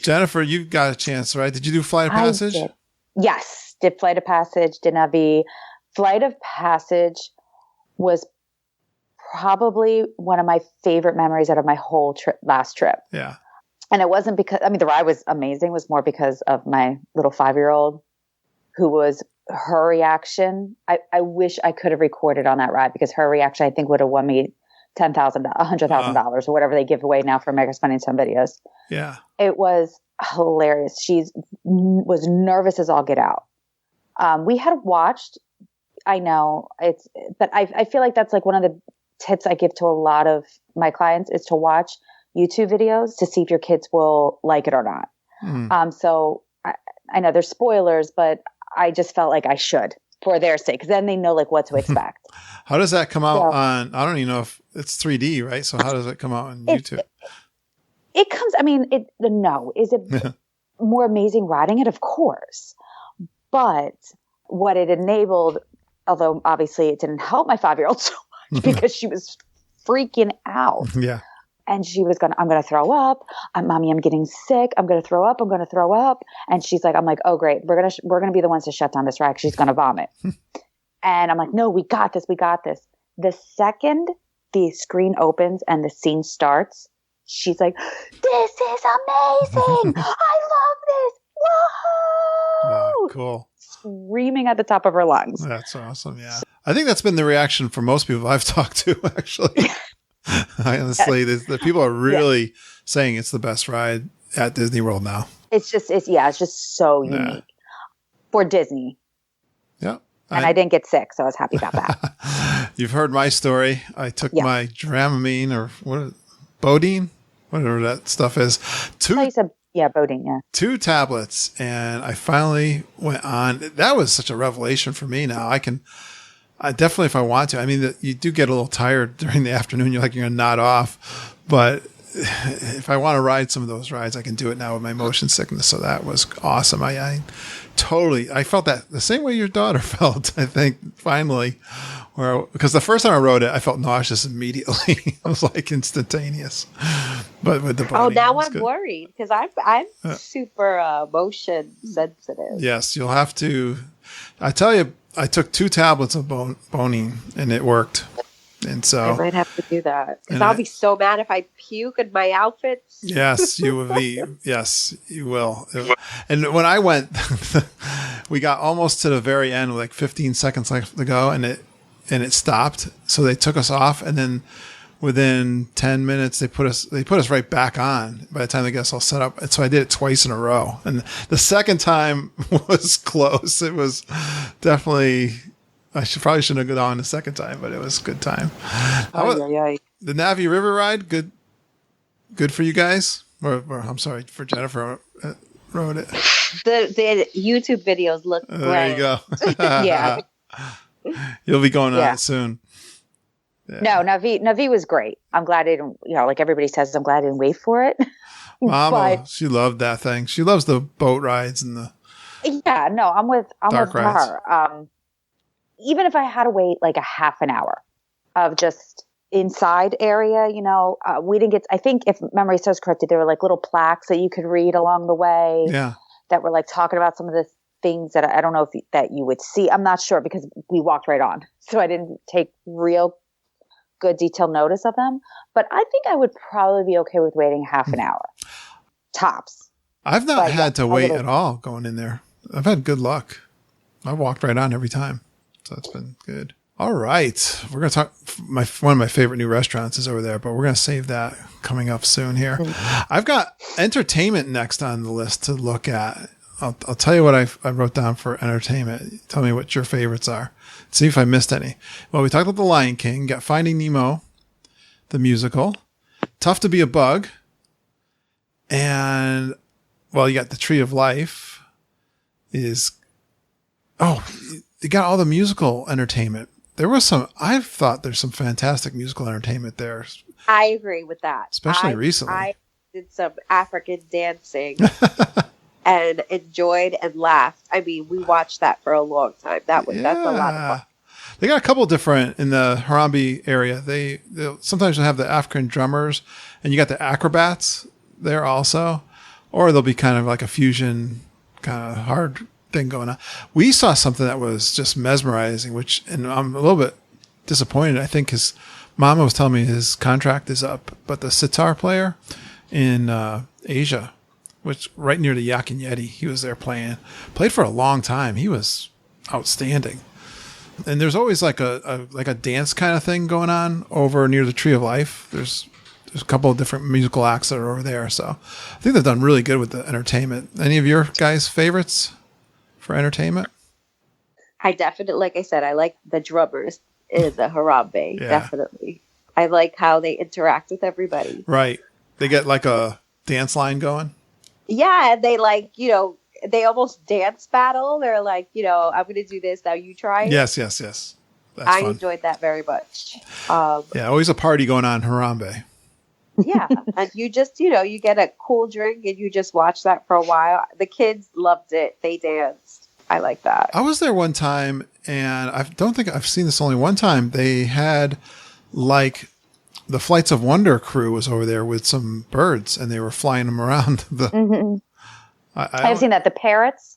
Jennifer, you got a chance, right? Did you do Flight of Passage? I did. Yes, did Flight of Passage. Did Navi. Flight of Passage was probably one of my favorite memories out of my whole last trip. Yeah. And it wasn't because, I mean, the ride was amazing. It was more because of my little 5-year-old her reaction. I wish I could have recorded on that ride because her reaction, I think, would have won me $10,000, $100,000 or whatever they give away now for America's Funniest Home Videos. Yeah. It was hilarious. She was nervous as all get out. We had watched, I know but I feel like that's like one of the tips I give to a lot of my clients is to watch YouTube videos to see if your kids will like it or not. So I know there's spoilers, but I just felt like I should for their sake, because then they know like what to expect. How does that come out on? I don't even know if it's 3D, right? So how does it come out on YouTube? It comes. I mean, is it more amazing riding it? Of course, but what it enabled, although obviously it didn't help my 5-year-old so much because she was freaking out. Yeah. And she was I'm going to throw up. Mommy, I'm getting sick. I'm going to throw up. I'm going to throw up. And she's like, I'm like, oh, great. We're going to be the ones to shut down this ride. She's going to vomit. And I'm like, no, we got this. We got this. The second the screen opens and the scene starts, she's like, this is amazing. I love this. Whoa! Cool. Screaming at the top of her lungs. That's awesome. Yeah. I think that's been the reaction for most people I've talked to, actually. Honestly, the people are really saying it's the best ride at Disney World now. It's just so unique for Disney. Yeah. And I didn't get sick, so I was happy about that. You've heard my story. I took my Dramamine or Bodine, whatever that stuff is. Bodine, yeah. 2 tablets, and I finally went on. That was such a revelation for me now. I definitely, if I want to. I mean, you do get a little tired during the afternoon. You're going to nod off. But if I want to ride some of those rides, I can do it now with my motion sickness. So that was awesome. I felt that the same way your daughter felt, I think, finally. Because the first time I rode it, I felt nauseous immediately. It was like instantaneous. But with the body, now I'm worried because I'm super motion sensitive. Yes, you'll have to. I tell you, I took 2 tablets of Bonine and it worked. And so I might have to do that because I'll be so mad if I puke in my outfits. Yes, you will be. Yes, you will. And when I went, we got almost to the very end, like 15 seconds left to go, and it stopped. So they took us off, and then within 10 minutes, they put us right back on by the time they get us all set up. And so I did it twice in a row. And the second time was close. It was definitely, probably shouldn't have gone on the second time, but it was a good time. The Navi River ride, good for you guys? Or I'm sorry, for Jennifer wrote it. The YouTube videos look great. There you go. Yeah. You'll be going on it soon. Yeah. No, Navi was great. I'm glad I didn't, like everybody says, I'm glad I didn't wait for it. Mama, she loved that thing. She loves the boat rides and the. Yeah, no, I'm with her. Even if I had to wait like a half an hour of just inside area, we didn't get. I think if memory serves correctly, there were like little plaques that you could read along the way. Yeah. That were like talking about some of the things that I don't know if that you would see. I'm not sure because we walked right on, so I didn't take real good detailed notice of them. But I think I would probably be okay with waiting half an hour, tops. I've not had to wait at all going in there. I've had good luck. I walked right on every time, so that's been good. All right, we're going to talk. One of my favorite new restaurants is over there, but we're going to save that coming up soon here. I've got entertainment next on the list to look at. I'll tell you what I wrote down for entertainment. Tell me what your favorites are. See if I missed any. Well, we talked about The Lion King, got Finding Nemo, the musical, Tough to Be a Bug, and, well, you got The Tree of Life you got all the musical entertainment. There was I thought there's some fantastic musical entertainment there. I agree with that. Especially recently. I did some African dancing and enjoyed and laughed. I mean, we watched that for a long time. That's a lot of fun. They got a couple different in the Harambe area. They'll sometimes have the African drummers, and you got the acrobats there also, or they'll be kind of like a fusion kind of hard thing going on. We saw something that was just mesmerizing, and I'm a little bit disappointed. I think his mama was telling me his contract is up, but the sitar player in Asia, which right near the Yak and Yeti, he was there played for a long time. He was outstanding. And there's always like a dance kind of thing going on over near the Tree of Life. There's a couple of different musical acts that are over there. So I think they've done really good with the entertainment. Any of your guys' favorites for entertainment? I definitely, like I said, I like the drummers in the Harambe. Yeah. Definitely. I like how they interact with everybody. Right. They get like a dance line going. Yeah. And they they almost dance battle. They're like, I'm going to do this. Now you try it. Yes. I enjoyed that very much. Always a party going on in Harambe. Yeah. And you just, you get a cool drink and you just watch that for a while. The kids loved it. They danced. I like that. I was there one time, and I don't think I've seen this only one time. They had like the Flights of Wonder crew was over there with some birds, and they were flying them around. I've seen that. The parrots.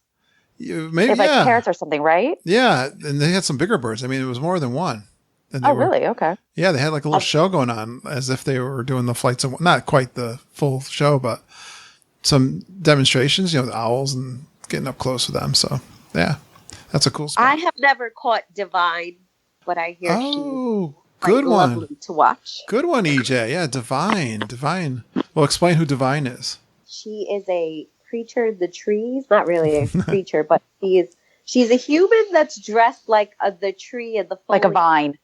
Maybe like parrots or something, right? Yeah, and they had some bigger birds. I mean, it was more than one. Really? Okay. Yeah, they had like a little show going on as if they were doing the Flights of, not quite the full show, but some demonstrations, the owls and getting up close with them. So, yeah, that's a cool spot. I have never caught Divine, but I hear good one. Lovely to watch. Good one, EJ. Yeah, Divine. Well, explain who Divine is. She is a creature in the trees. Not really a creature, but she's a human that's dressed like the tree and the foliage. Like a vine.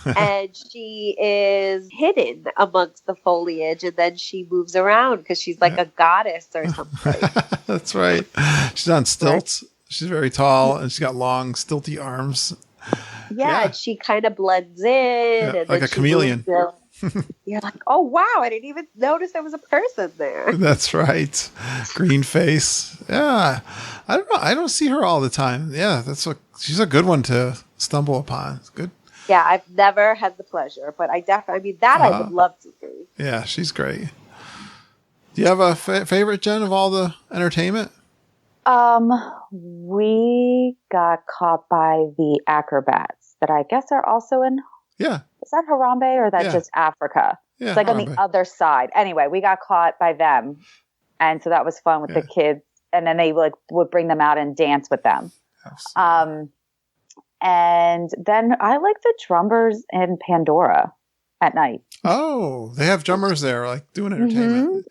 And she is hidden amongst the foliage, and then she moves around because she's like a goddess or something. That's right. She's on stilts. Right. She's very tall, and she's got long, stilty arms. Yeah, and she kind of blends in. And like a chameleon. You're like, oh, wow, I didn't even notice there was a person there. That's right. Green face. Yeah. I don't know. I don't see her all the time. Yeah, she's a good one to stumble upon. It's good. Yeah, I've never had the pleasure, but I would love to see. Yeah, she's great. Do you have a favorite, Jen, of all the entertainment? We got caught by the acrobats that I guess are also in. Yeah. Is that Harambe or that's just Africa? Yeah, it's like Harambe. On the other side. Anyway, we got caught by them. And so that was fun with the kids. And then they would bring them out and dance with them. And then I like the drummers in Pandora at night. Oh, they have drummers there, like doing entertainment.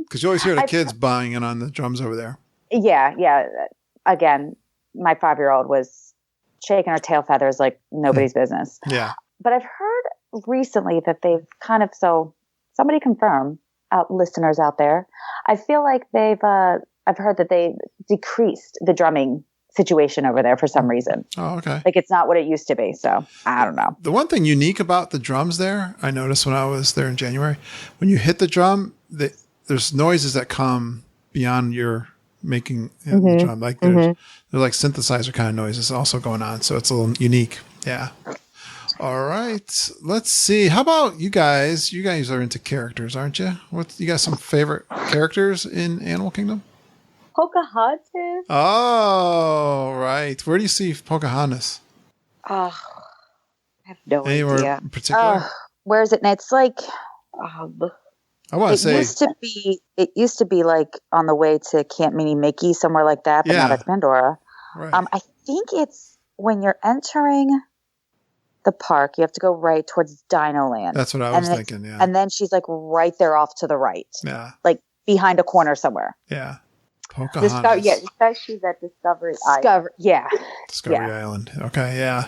Because you always hear the kids buying in on the drums over there. Yeah. Again, my 5-year-old was shaking her tail feathers like nobody's business. Yeah. But I've heard recently that they've kind of, so somebody confirm, listeners out there, I feel like I've heard that they decreased the drumming situation over there for some reason. Oh, okay. Like it's not what it used to be. So I don't know. The one thing unique about the drums there, I noticed when I was there in January, when you hit the drum, there's noises that come beyond your making the drum. Like they're like synthesizer kind of noises also going on. So it's a little unique. Yeah. All right. Let's see. How about you guys? You guys are into characters, aren't you? You got some favorite characters in Animal Kingdom? Pocahontas. Oh, right. Where do you see Pocahontas? I have no Anywhere idea. in particular? Where is it? And it's like, I want to say it used to be like on the way to Camp Minnie Mickey, somewhere like that, but now that's Pandora. Right. I think it's when you're entering the park, you have to go right towards Dino Land. That's what I was thinking, yeah. And then she's like right there off to the right. Yeah. Like behind a corner somewhere. Yeah. Pocahontas. Especially that Discovery Island. Discovery Island. Okay, yeah.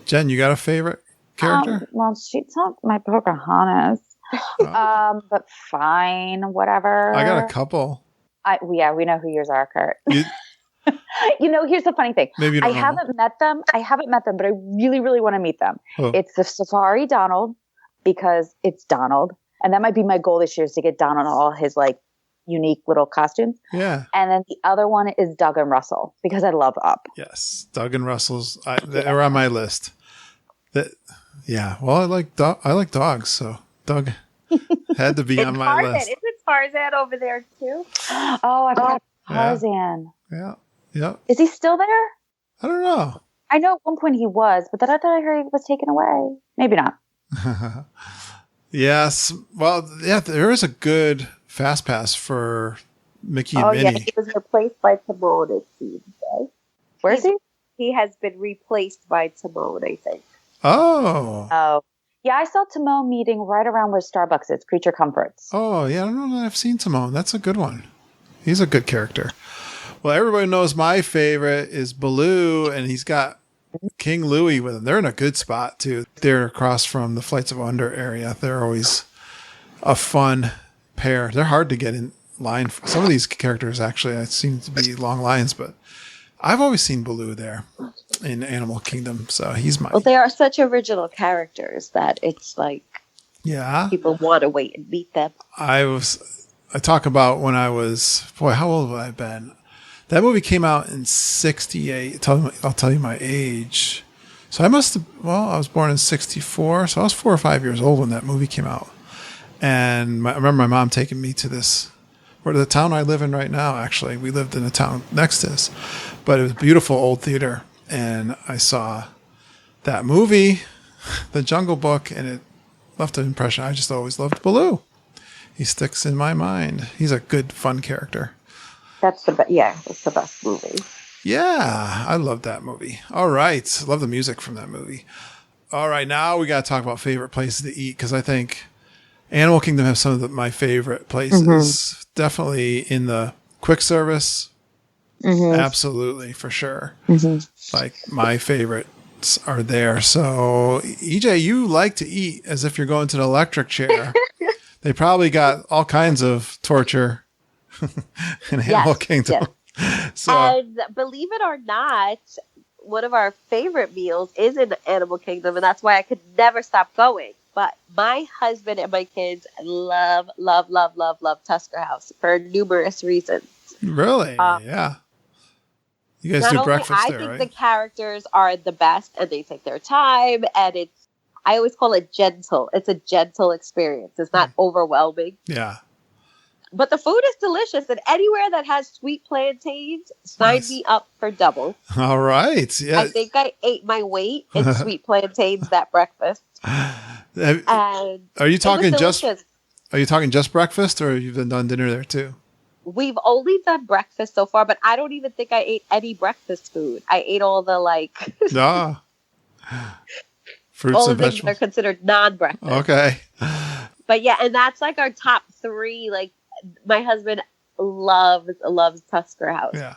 Jen, you got a favorite character? Well, she's not my Pocahontas. But fine, whatever. I got a couple. We know who yours are, Kurt. Here's the funny thing. Maybe you don't know. haven't met them, but I really, really want to meet them. Oh. It's the Safari Donald because it's Donald. And that might be my goal this year is to get Donald all his like unique little costumes. Yeah. And then the other one is Doug and Russell because I love Up. Yes. Doug and Russell's they're on my list. Well, I like dogs, so Doug had to be on my list. Isn't Tarzan over there too? Oh, I forgot Tarzan. Yeah. Yeah. Is he still there? I don't know. I know at one point he was, but then I thought I heard he was taken away. Maybe not. Yes. Well, yeah, there is a good fast pass for Mickey and Minnie. Yeah, he was replaced by Timon, it seems, right? Where is he? He has been replaced by Timon, I think. Oh. Yeah, I saw Timon meeting right around where Starbucks is, Creature Comforts. Oh, yeah, I don't know that I've seen Timon. That's a good one. He's a good character. Well, everybody knows my favorite is Baloo, and he's got King Louie with him. They're in a good spot, too. They're across from the Flights of Wonder area. They're always a fun pair. They're hard to get in line. Some of these characters, actually, seem to be long lines, but I've always seen Baloo there in Animal Kingdom, so he's my... Well, they are such original characters that it's like people want to wait and meet them. I talk about when I was... Boy, how old would I have been? That movie came out in 1968. I'll tell you my age. So I must have... Well, I was born in 1964, so I was 4 or 5 years old when that movie came out. And I remember my mom taking me to the town I live in right now, actually. We lived in a town next to us. But it was a beautiful old theater. And I saw that movie, The Jungle Book, and it left an impression. I just always loved Baloo. He sticks in my mind. He's a good, fun character. That's the best movie. Yeah, I love that movie. All right. Love the music from that movie. All right, now we got to talk about favorite places to eat, because I think Animal Kingdom has some of my favorite places. Mm-hmm. Definitely in the quick service. Mm-hmm. Absolutely, for sure. Mm-hmm. Like, my favorites are there. So, EJ, you like to eat as if you're going to the electric chair. They probably got all kinds of torture in Animal Kingdom. Yes. So, and believe it or not, one of our favorite meals is in Animal Kingdom, and that's why I could never stop going. But my husband and my kids love Tusker House for numerous reasons. Really? Yeah. You guys do breakfast there, right? I think the characters are the best, and they take their time, and I always call it gentle. It's a gentle experience. It's not overwhelming. Yeah. But the food is delicious, and anywhere that has sweet plantains, sign me up for double. All right. Yeah. I think I ate my weight in sweet plantains that breakfast. Are you talking just breakfast, or you've done dinner there too? We've only done breakfast so far, but I don't even think I ate any breakfast food. I ate all the Fruits All and the things that are vegetables. considered non-breakfast. Okay. But yeah, and that's like our top three. Like my husband loves Tusker House. Yeah.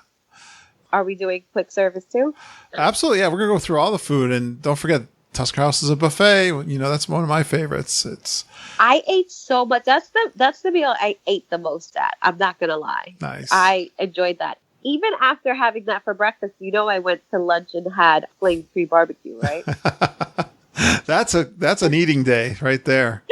Are we doing quick service too? Absolutely. Yeah, we're gonna go through all the food, and don't forget Tusker House is a buffet. You know, that's one of my favorites. I ate so much. That's the meal I ate the most at. I'm not gonna lie. Nice. I enjoyed that. Even after having that for breakfast, I went to lunch and had flame-free barbecue, right? That's an eating day right there.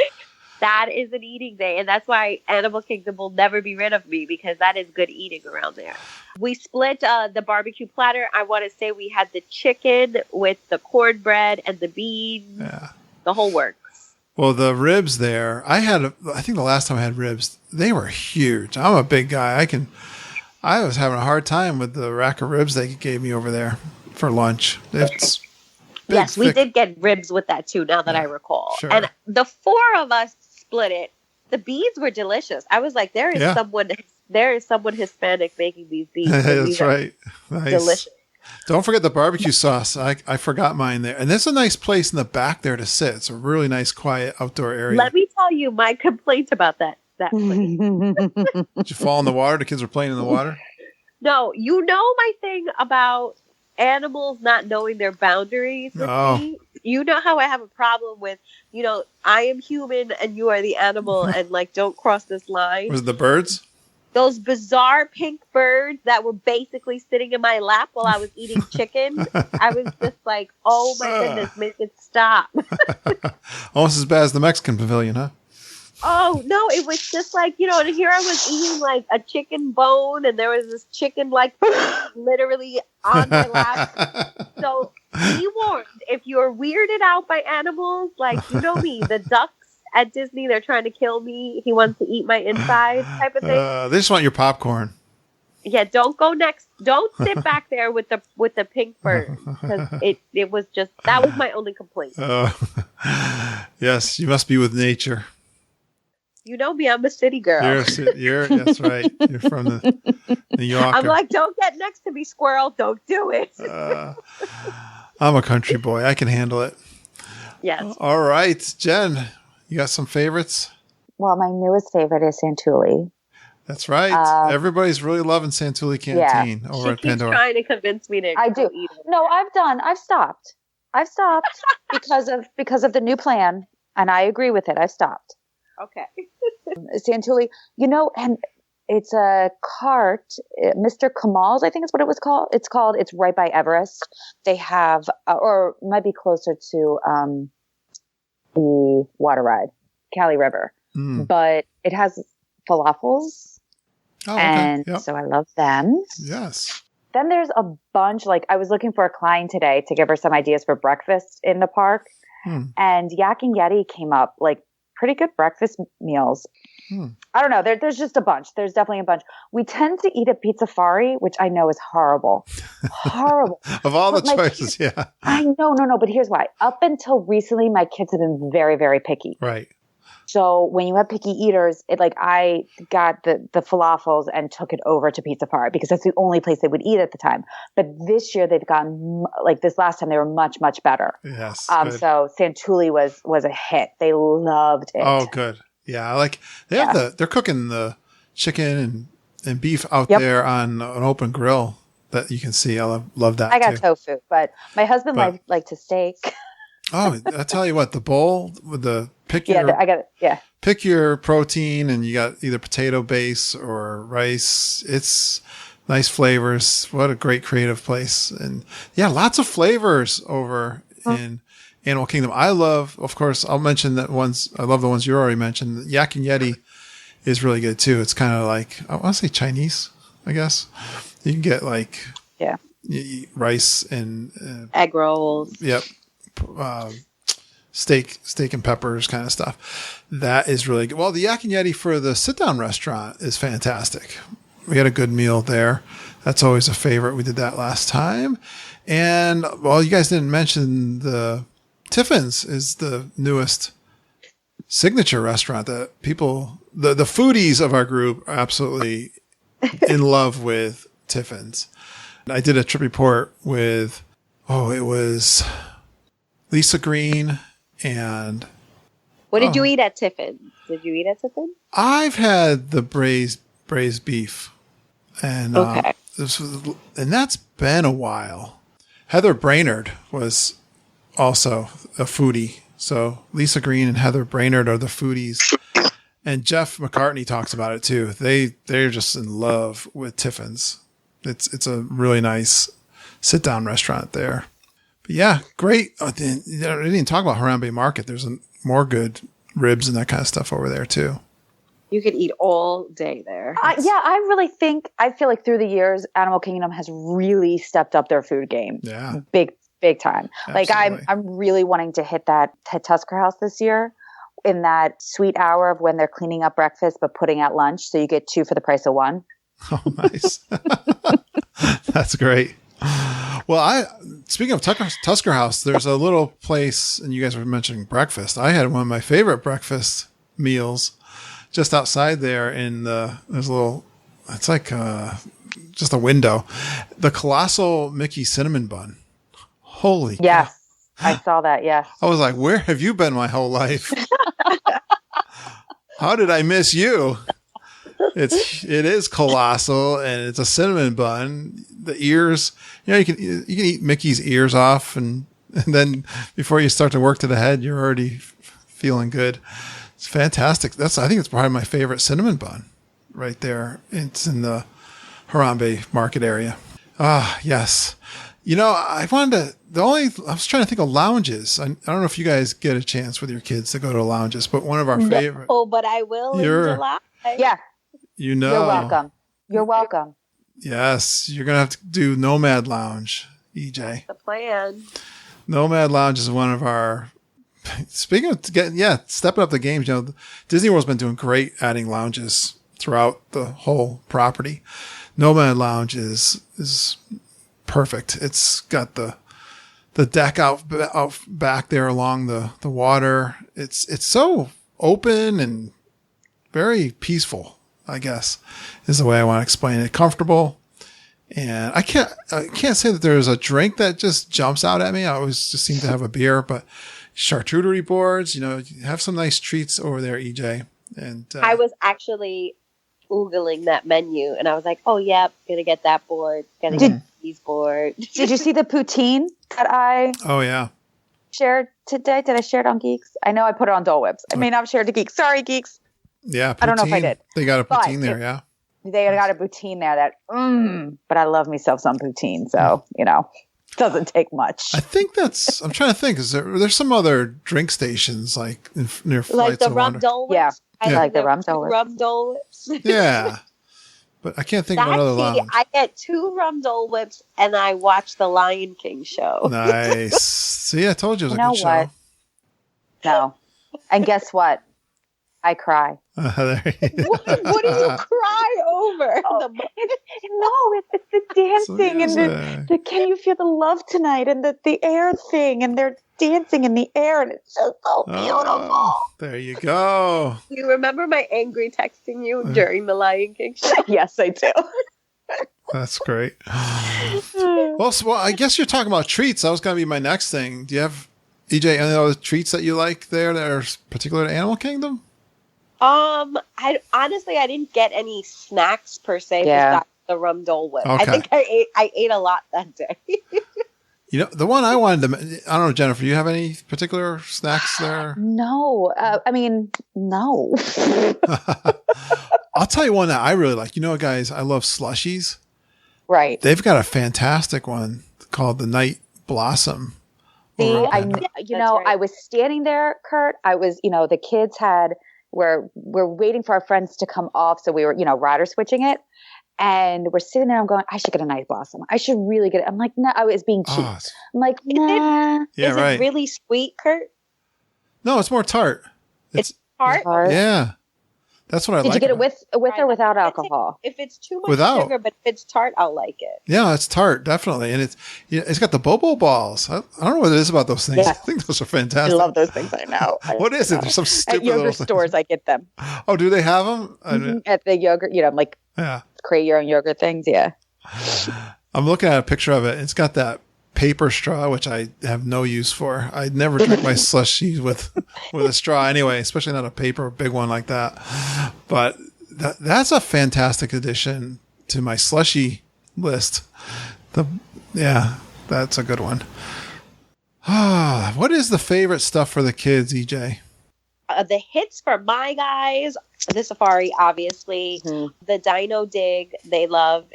That is an eating day, and that's why Animal Kingdom will never be rid of me, because that is good eating around there. We split the barbecue platter. I want to say we had the chicken with the cornbread and the beans, the whole works. Well, the ribs there, I think the last time I had ribs, they were huge. I'm a big guy. I was having a hard time with the rack of ribs they gave me over there for lunch. It's big, yes, we thick. did get ribs with that too, now that I recall. Sure. And the four of us split it. The beans were delicious. I was like, there is someone Hispanic making these beans. That's right. Nice. Delicious. Don't forget the barbecue sauce. I forgot mine there. And there's a nice place in the back there to sit. It's a really nice, quiet outdoor area. Let me tell you my complaint about that place. Did you fall in the water? The kids were playing in the water? No, my thing about animals not knowing their boundaries with me. You know how I have a problem with, I am human and you are the animal and don't cross this line. Was it the birds? Those bizarre pink birds that were basically sitting in my lap while I was eating chicken. I was just like, oh my goodness, make it stop. Almost as bad as the Mexican pavilion, huh? Oh, no, it was just and here I was eating a chicken bone and there was this chicken literally on my lap. So be warned, if you're weirded out by animals, you know me, the ducks at Disney, they're trying to kill me. He wants to eat my inside type of thing. They just want your popcorn. Yeah, don't go next. Don't sit back there with the pink bird, because it was just, that was my only complaint. Yes, you must be with nature. You know me, I'm a city girl. That's right. You're from the New Yorker. I'm like, don't get next to me, squirrel. Don't do it. I'm a country boy. I can handle it. Yes. All right, Jen, you got some favorites? Well, my newest favorite is Santulli. That's right. Everybody's really loving Santulli Canteen over at Pandora. She's trying to convince me to I do. eat it. No, I've stopped because of the new plan, and I agree with it. I've stopped. Okay. Santulli, and it's a cart, Mr. Kamal's, I think is what it was called. It's right by Everest. They have, or might be closer to the water ride, Cali River. But it has falafels. Oh, okay. And yep. so I love them. Yes. Then there's a bunch, I was looking for a client today to give her some ideas for breakfast in the park. And Yak and Yeti came up, pretty good breakfast meals. I don't know. There's just a bunch. There's definitely a bunch. We tend to eat at Pizzafari, which I know is horrible. Horrible. Of all the choices, yeah. I know. No. But here's why. Up until recently, my kids have been very, very picky. Right. So when you have picky eaters, I got the falafels and took it over to Pizzafari because that's the only place they would eat at the time. But this year they've gotten, this last time, they were much, much better. Yes. So Santulli was a hit. They loved it. Oh, good. Yeah. They're cooking the chicken and beef out there on an open grill that you can see. I love that. I got tofu, but my husband liked to steak. Oh, I tell you what, the bowl with the pick your protein, and you got either potato base or rice. It's nice flavors. What a great creative place. And yeah, lots of flavors over in Animal Kingdom. I love, of course, I'll mention that ones. I love the ones you already mentioned. Yak and Yeti is really good too. It's kind of I want to say Chinese, I guess. You can get rice and egg rolls. Yep. Steak and peppers kind of stuff. That is really good. Well, the Yak and Yeti for the sit-down restaurant is fantastic. We had a good meal there. That's always a favorite. We did that last time. And, well, you guys didn't mention the Tiffin's is the newest signature restaurant that people, the foodies of our group are absolutely in love with Tiffin's. I did a trip report with, it Lisa Green, and what did you eat at Tiffin's? Did you eat at Tiffin's? I've had the braised beef, and okay. And that's been a while. Heather Brainerd was also a foodie. So Lisa Green and Heather Brainerd are the foodies. And Jeff McCartney talks about it too. They're just in love with Tiffin's. It's a really nice sit down restaurant there. But yeah, great. I didn't talk about Harambe Market. There's more good ribs and that kind of stuff over there too. You could eat all day there. I feel like through the years, Animal Kingdom has really stepped up their food game. Yeah. Big time. Absolutely. Like I'm really wanting to hit Tusker House this year in that sweet hour of when they're cleaning up breakfast, but putting out lunch. So you get 2 for the price of 1. Oh, nice. That's great. Well, speaking of Tusker House, there's a little place, and you guys were mentioning breakfast. I had one of my favorite breakfast meals just outside there there's a little, it's like just a window. The Colossal Mickey Cinnamon Bun. Holy yes, cow. I saw that. Yes. I was like, where have you been my whole life? How did I miss you? It is colossal, and it's a cinnamon bun. The ears, you can eat Mickey's ears off, and then before you start to work to the head, you're already feeling good. It's fantastic. I think it's probably my favorite cinnamon bun right there. It's in the Harambe Market area. Ah, yes. I was trying to think of lounges. I don't know if you guys get a chance with your kids to go to lounges, but one of our favorite. Oh, but I will in July. Yeah. You're welcome. You're welcome. Yes. You're going to have to do Nomad Lounge, EJ. That's the plan. Nomad Lounge is one of our, speaking of stepping up the games, Disney World's been doing great adding lounges throughout the whole property. Nomad Lounge is perfect. It's got the deck out back there along the water. It's so open and very peaceful, I guess, is the way I want to explain it. Comfortable. And I can't say that there's a drink that just jumps out at me. I always just seem to have a beer, but charcuterie boards, you have some nice treats over there, EJ. And I was actually Googling that menu, and I was like, oh, yeah, gonna get that board. Gonna get these board. Did you see the poutine that I shared today? Did I share it on Geeks? I know I put it on Dole Whips. I may not have shared it to Geeks. Sorry, Geeks. Yeah, poutine. I don't know if I did. They got a poutine there, yeah. They got a poutine there that, but I love myself some poutine, so, doesn't take much. I think I'm trying to think, there's some other drink stations like near Flights like the of rum Wonder. Dole Whips? Yeah. I like the rum Dole Whips. Rum Dole Whips. Yeah. But I can't think of another lounge. I get 2 rum Dole Whips, and I watch the Lion King show. Nice. See, I told you it was a good show. No. And guess what? I cry. What do you cry over? It's the dancing and the can you feel the love tonight and the air thing, and they're dancing in the air, and it's just so beautiful. There you go. Do you remember my angry texting you during the Lion King show? Yes, I do. That's great. Well, I guess you're talking about treats. That was going to be my next thing. Do you have, EJ, any other treats that you like there that are particular to Animal Kingdom? I didn't get any snacks per se. Yeah. Besides the rum Dole Whip. Okay. I think I ate a lot that day. The one I wanted to, I don't know, Jennifer, do you have any particular snacks there? No. No. I'll tell you one that I really like. Guys, I love slushies. Right. They've got a fantastic one called the Night Blossom. See, I was standing there, Kurt. I was, the kids we're waiting for our friends to come off. So we were, rider switching it. And we're sitting there. I'm going, I should get a Night Blossom. I should really get it. I'm like, no, I was being cheap. I'm like, nah. Is it really sweet, Kurt? No, it's more tart. It's tart? Yeah. That's what I like. Did you get it with or without alcohol? If it's too much sugar, but if it's tart, I'll like it. Yeah, it's tart, definitely. And it's got the Bobo balls. I don't know what it is about those things. Yeah. I think those are fantastic. I love those things. I know. What is it? There's some stupid at yogurt stores. I get them. Oh, do they have them? At the yogurt, create your own yogurt things. Yeah. I'm looking at a picture of it. It's got that paper straw, which I have no use for. I never drink my slushy with a straw anyway, especially not a paper big one like that. But that's a fantastic addition to my slushy list. That's a good one. What is the favorite stuff for the kids, EJ? The hits for my guys, the safari, obviously, the dino dig, they love.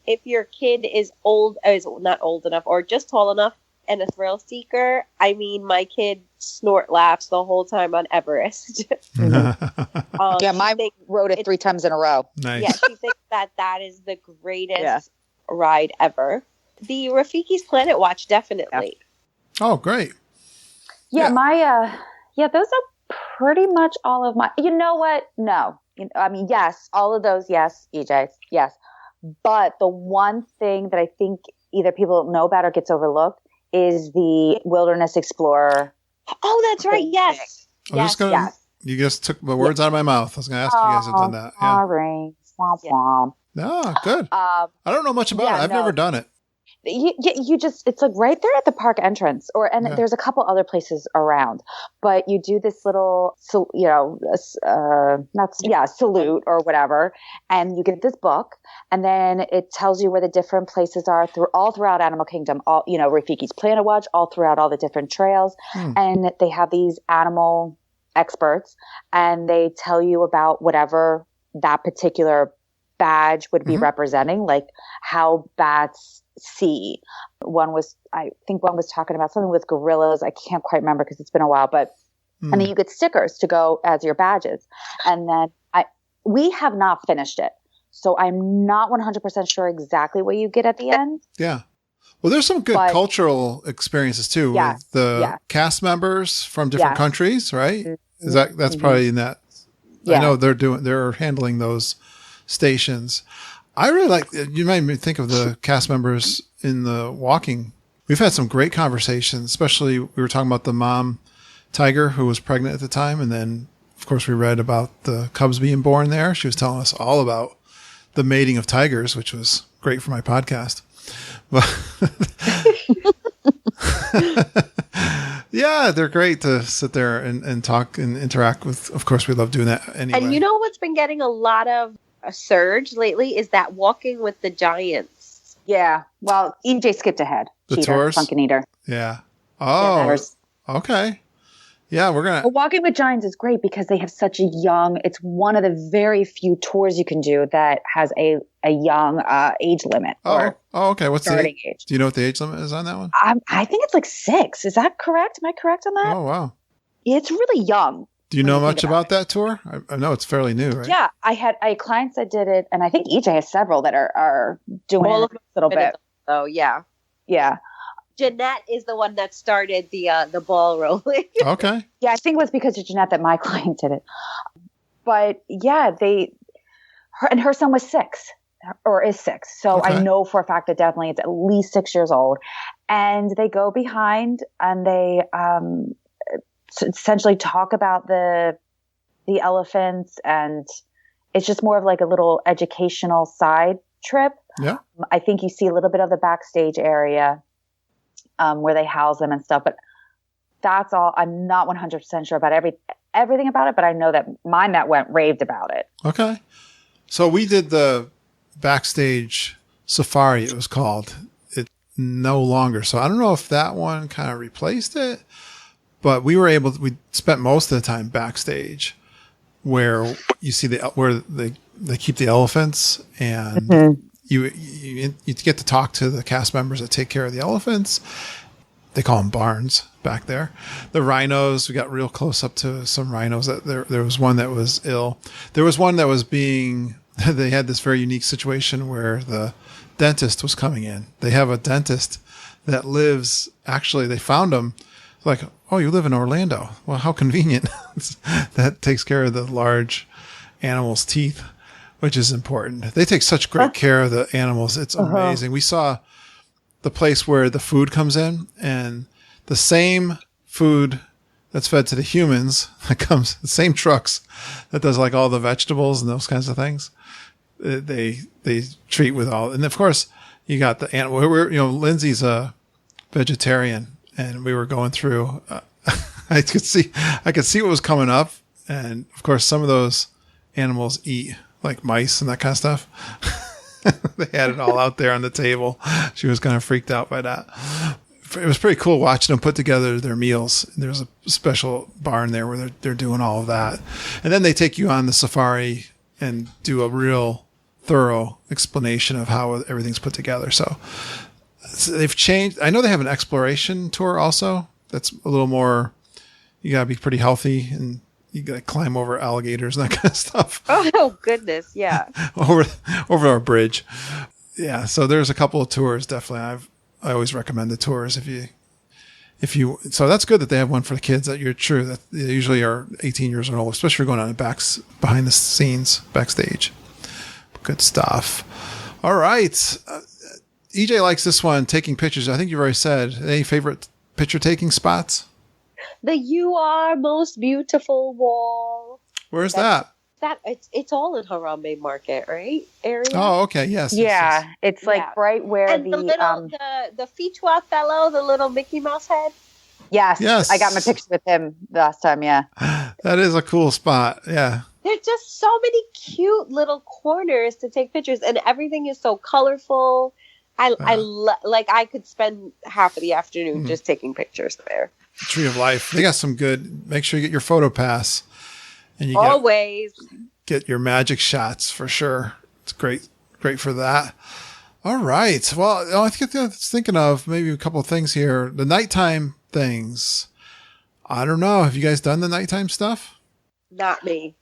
If your kid is not old enough or just tall enough and a thrill seeker, I mean, my kid snort laughs the whole time on Everest. Mine rode it 3 times in a row. Nice. Yeah, she thinks that is the greatest ride ever. The Rafiki's Planet Watch, definitely. Oh, great. Yeah, my those are pretty much all of my. You know what? No, I mean, yes, all of those. Yes, EJ. Yes, but the one thing that I think either people don't know about or gets overlooked is the Wilderness Explorer. Oh, that's right. Yes. You just took the words out of my mouth. I was going to ask if you guys have done that. Yeah. Sorry. Womp womp. No, good. I don't know much about it. I've never done it. You just, it's like right there at the park entrance there's a couple other places around, but you do this little, salute or whatever. And you get this book and then it tells you where the different places are all throughout Animal Kingdom, Rafiki's Planet Watch, all throughout all the different trails. And they have these animal experts and they tell you about whatever that particular badge would be representing, like how bats see. I think one was talking about something with gorillas. I can't quite remember because it's been a while, but and then you get stickers to go as your badges. And then we have not finished it, so I'm not 100% sure exactly what you get at the end. Yeah. Well, there's some good cultural experiences too with the cast members from different countries, right? That's probably in that. I know they're handling those stations. I really like, you made me think of the cast members in the walking. We've had some great conversations, especially we were talking about the mom tiger who was pregnant at the time. And then of course we read about the cubs being born there. She was telling us all about the mating of tigers, which was great for my podcast. But yeah, they're great to sit there and talk and interact with. Of course, we love doing that anyway. And you know what's been getting a lot of a surge lately is that walking with the giants. Yeah. Well, EJ skipped ahead. The tours? Sunken Eater. Yeah. Oh, okay. Yeah, we're going to. Walking with Giants is great because they have such a young, it's one of the very few tours you can do that has a young age limit. Okay. What's starting age? Do you know what the age limit is on that one? I think it's like 6. Is that correct? Am I correct on that? Oh, wow. It's really young. Do you know much about that tour? I know it's fairly new, right? Yeah, I had clients that did it, and I think EJ has several that are doing it a little bit. Oh, yeah. Yeah. Jeanette is the one that started the ball rolling. Okay. Yeah, I think it was because of Jeanette that my client did it. But yeah, her son was 6 or is 6. So I know for a fact that definitely it's at least 6 years old. And they go behind and they essentially talk about the elephants, and it's just more of like a little educational side trip. Yeah. I think you see a little bit of the backstage area where they house them and stuff, but that's all. I'm not 100% sure about everything about it, but I know that mine that went raved about it. Okay. So we did the backstage safari, it was called. It no longer. So I don't know if that one kind of replaced it, but we spent most of the time backstage where you see where they keep the elephants, and you get to talk to the cast members that take care of the elephants. They call them barns back there. The rhinos, we got real close up to some rhinos. There was one that was ill. There was one that was they had this very unique situation where the dentist was coming in. They have a dentist that lives, actually they found him like, oh, you live in Orlando. Well, how convenient. That takes care of the large animals' teeth, which is important. They take such great care of the animals. It's amazing. We saw the place where the food comes in, and the same food that's fed to the humans that comes, the same trucks that does like all the vegetables and those kinds of things. They treat with all, and of course you got the animal. Lindsay's a vegetarian, and we were going through. I could see what was coming up, and of course, some of those animals eat like mice and that kind of stuff. They had it all out there on the table. She was kind of freaked out by that. It was pretty cool watching them put together their meals. There's a special barn there where they're doing all of that, and then they take you on the safari and do a real thorough explanation of how everything's put together. So they've changed. I know they have an exploration tour also. That's a little more. You gotta be pretty healthy, and you gotta climb over alligators and that kind of stuff. Oh goodness, yeah. over our bridge. Yeah. So there's a couple of tours. Definitely, I always recommend the tours if you. So that's good that they have one for the kids. That you're true that they usually are 18 years old, especially if you're going on behind the scenes backstage. Good stuff. All right. EJ likes this one, taking pictures. I think you've already said. Any favorite picture taking spots? The "You Are Most Beautiful" wall. Where's that? It's all in Harambe Market, right? Area. Oh, okay. Yes. Yeah, yes. it's like right where and the little the Fichua fellow, the little Mickey Mouse head. Yes. I got my picture with him last time. Yeah. That is a cool spot. Yeah. There's just so many cute little corners to take pictures, and everything is so colorful. I could spend half of the afternoon just taking pictures there. Tree of Life. They got some good. Make sure you get your photo pass, and you always get your magic shots for sure. It's great for that. All right. Well, I was thinking of maybe a couple of things here. The nighttime things. I don't know. Have you guys done the nighttime stuff? Not me.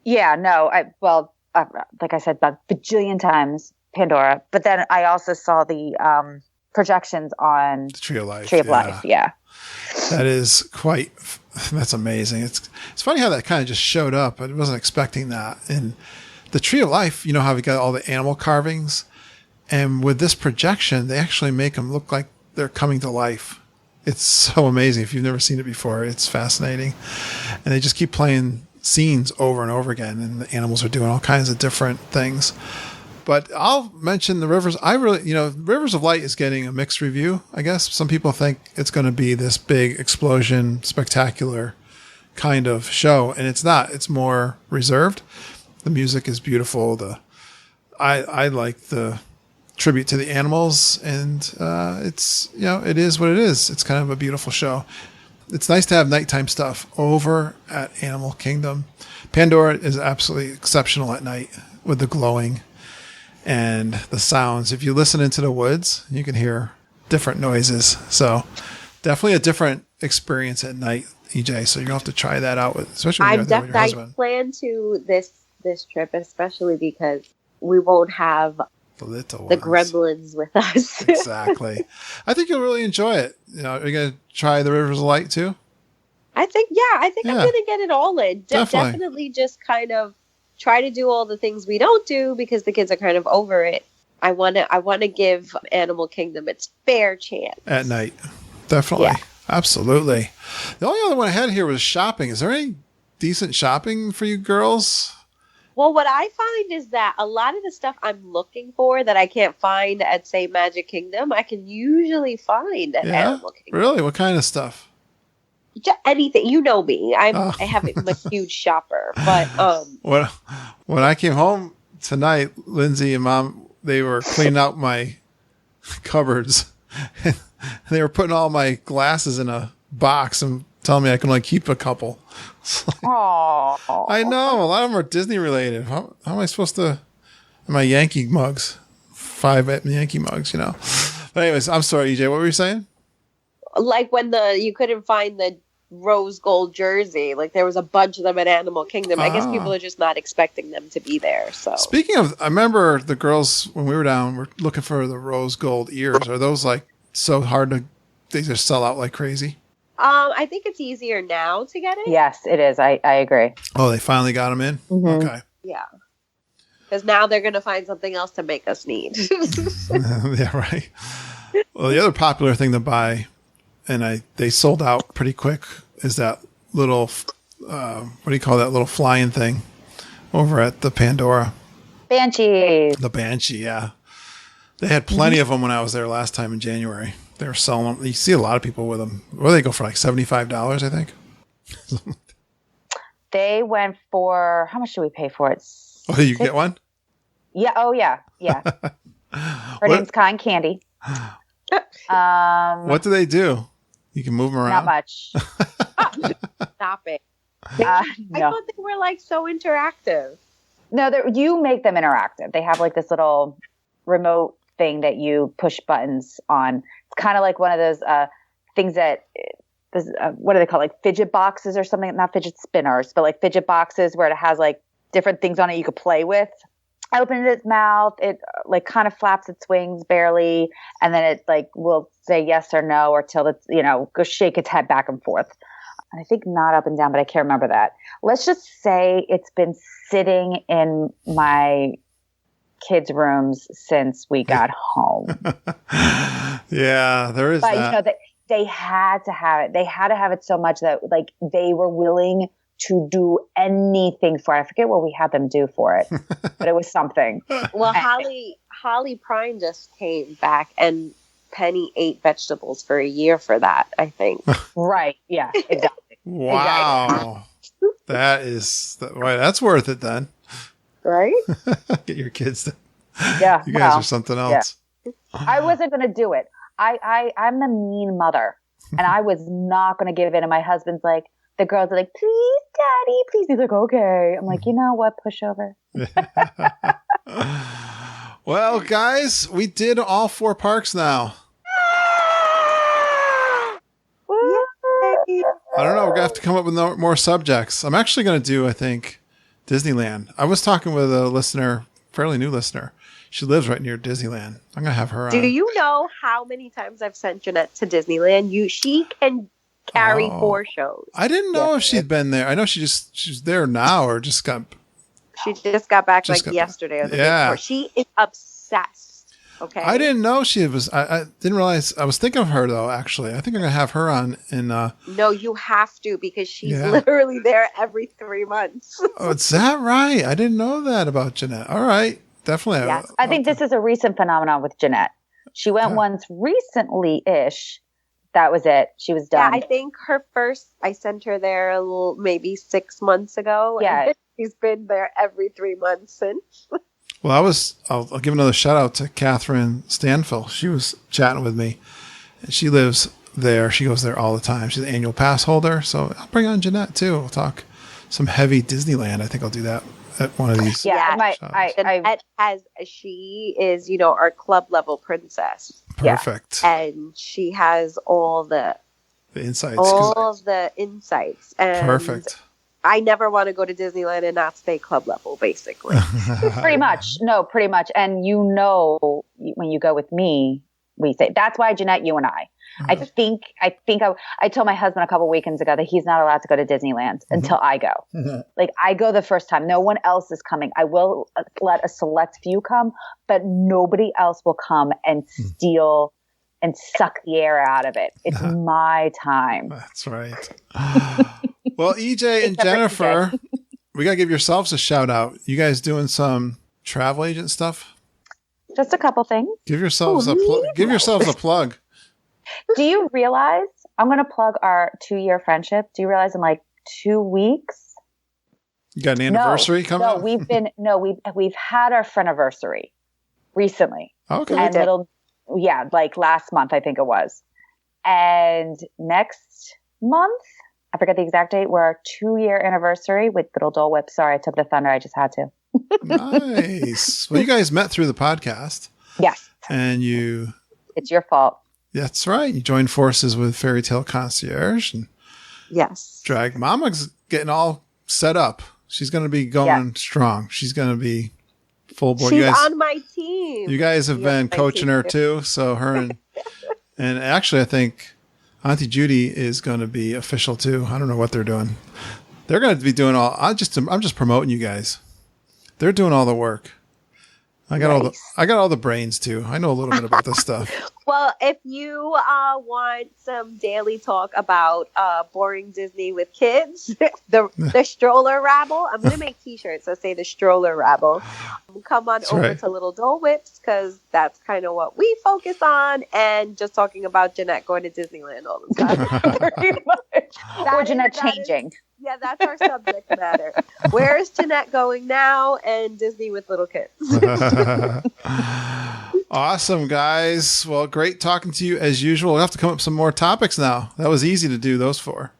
Yeah, no. Like I said, about a bajillion times, Pandora. But then I also saw the projections on the Tree of Life. Life, yeah. That is that's amazing. It's funny how that kind of just showed up. I wasn't expecting that. And the Tree of Life, you know how we got all the animal carvings? And with this projection, they actually make them look like they're coming to life. It's so amazing. If you've never seen it before, it's fascinating. And they just keep playing scenes over and over again, and the animals are doing all kinds of different things. But I'll mention the Rivers. Rivers of Light is getting a mixed review, I guess. Some people think it's going to be this big explosion, spectacular kind of show, and it's not. It's more reserved. The music is beautiful. I like the tribute to the animals, and it's, it is what it is. It's kind of a beautiful show. It's nice to have nighttime stuff over at Animal Kingdom. Pandora is absolutely exceptional at night with the glowing and the sounds. If you listen into the woods, you can hear different noises. So definitely a different experience at night, EJ. So you're going to have to try that out, especially when you're there with your husband. I plan to this trip, especially because we won't have the gremlins with us. Exactly. I think you'll really enjoy it. Are you going to try the Rivers of Light too? I think I'm going to get it all in. Definitely just kind of try to do all the things we don't do because the kids are kind of over it. I want to give Animal Kingdom its fair chance. At night. Definitely. Yeah. Absolutely. The only other one I had here was shopping. Is there any decent shopping for you girls? Well, what I find is that a lot of the stuff I'm looking for that I can't find at, say, Magic Kingdom, I can usually find at Animal Kingdom. Really? What kind of stuff? Just anything. You know me. I'm a huge shopper. But when I came home tonight, Lindsay and Mom, they were cleaning out my cupboards. They were putting all my glasses in a box and telling me I can only keep a couple. Aww. I know. A lot of them are Disney related. How am I supposed to? My Yankee mugs. 5 Yankee mugs, But anyways, I'm sorry, EJ. What were you saying? Like when you couldn't find the rose gold jersey. Like there was a bunch of them at Animal Kingdom. I guess people are just not expecting them to be there. So speaking of, I remember the girls when we were down were looking for the rose gold ears. Are those like so hard to? They just sell out like crazy. I think it's easier now to get it. Yes, it is. I agree. Oh, they finally got them in? Mm-hmm. Okay. Yeah. Because now they're going to find something else to make us need. Yeah, right. Well, the other popular thing to buy, and they sold out pretty quick, is that little, what do you call that little flying thing over at the Pandora? Banshee. The Banshee, yeah. They had plenty of them when I was there last time in January. They're selling them. You see a lot of people with them. Well, they go for like $75, I think. They went for, how much did we pay for it? Oh, did you get one? Yeah. Oh, yeah. Yeah. Her name's Kind Candy. What do they do? You can move them around? Not much. Stop it. No. I thought they were like so interactive. No, you make them interactive. They have like this little remote thing that you push buttons on. It's kind of like one of those things that, what do they call it? Like fidget boxes or something? Not fidget spinners, but like fidget boxes where it has like different things on it you could play with. I opened its mouth. It like kind of flaps its wings barely, and then it like will say yes or no, or till it's go shake its head back and forth. I think not up and down, but I can't remember that. Let's just say it's been sitting in my kids' rooms since we got home. Yeah, there is that. But they had to have it. They had to have it so much that like they were willing to do anything for it. I forget what we had them do for it, but it was something. Well, Holly Prime just came back, and Penny ate vegetables for a year for that, I think. Right. Yeah, exactly. Wow. Exactly. That's worth it then. Right? Get your kids to. Yeah. You guys are something else. Yeah. I wasn't going to do it. I'm the mean mother, and I was not going to give in. And my husband's like, the girls are like, please, Daddy, please. He's like, okay. I'm like, you know what? Push over. Well, guys, we did all 4 parks now. I don't know. We're going to have to come up with more subjects. I'm actually going to do, I think, Disneyland. I was talking with a listener, fairly new listener. She lives right near Disneyland. I'm going to have her on. Do you know how many times I've sent Jeanette to Disneyland? She can carry 4 shows. I didn't know if she'd been there. I know she's there now or just got... She just got back yesterday or the day before. She is obsessed. Okay. I didn't know she was. I didn't realize. I was thinking of her though. Actually, I think I'm gonna have her on. No, you have to because she's literally there every 3 months. Oh, is that right? I didn't know that about Jeanette. All right, definitely. Yes, I think this is a recent phenomenon with Jeanette. She went once recently-ish. That was it. She was done. Yeah, I think I sent her there maybe 6 months ago. Yeah. And she's been there every 3 months since. Well, I'll give another shout out to Catherine Stanfill. She was chatting with me, and she lives there. She goes there all the time. She's an annual pass holder. So I'll bring on Jeanette too. We'll talk some heavy Disneyland. I think I'll do that at one of these. Yeah, she is, our club level princess. Perfect. Yeah. And she has all the insights. All of the insights. And perfect. I never want to go to Disneyland and not stay club level, basically. Pretty much. No, pretty much. And when you go with me, we say, that's why, Jeanette, you and I. Mm-hmm. I told my husband a couple weekends ago that he's not allowed to go to Disneyland until I go. Mm-hmm. Like, I go the first time. No one else is coming. I will let a select few come, but nobody else will come and steal and suck the air out of it. It's my time. That's right. Well, EJ and Jennifer, we got to give yourselves a shout out. You guys doing some travel agent stuff? Just a couple things. Give yourselves a plug. Do you realize I'm going to plug our 2-year friendship? Do you realize in like 2 weeks? You got an anniversary coming up? We've had our friendiversary recently. Okay. And like last month, I think it was. And next month, I forget the exact date, we're our 2-year anniversary with little Dole Whip. Sorry, I took the thunder. I just had to. Nice. Well, you guys met through the podcast. Yes. And it's your fault. That's right. You joined forces with Fairytale Concierge. And yes. Drag Mama's getting all set up. She's going to be going strong. She's going to be full board. She's on my team. You guys have been coaching her too. So her and actually I think Auntie Judy is going to be official too. I don't know what they're doing. They're going to be doing I'm just promoting you guys. They're doing all the work. I got all the brains too. I know a little bit about this stuff. Well, if you want some daily talk about boring Disney with kids, the stroller rabble. I'm gonna make T-shirts that say the stroller rabble. Come on over to Little Dole Whips because that's kind of what we focus on, and just talking about Jeanette going to Disneyland all the time. Pretty much. Or Jeanette changing. Yeah, that's our subject matter. Where is Jeanette going now? And Disney with little kids. Awesome, guys. Well, great talking to you as usual. We'll have to come up with some more topics now. That was easy to do those for.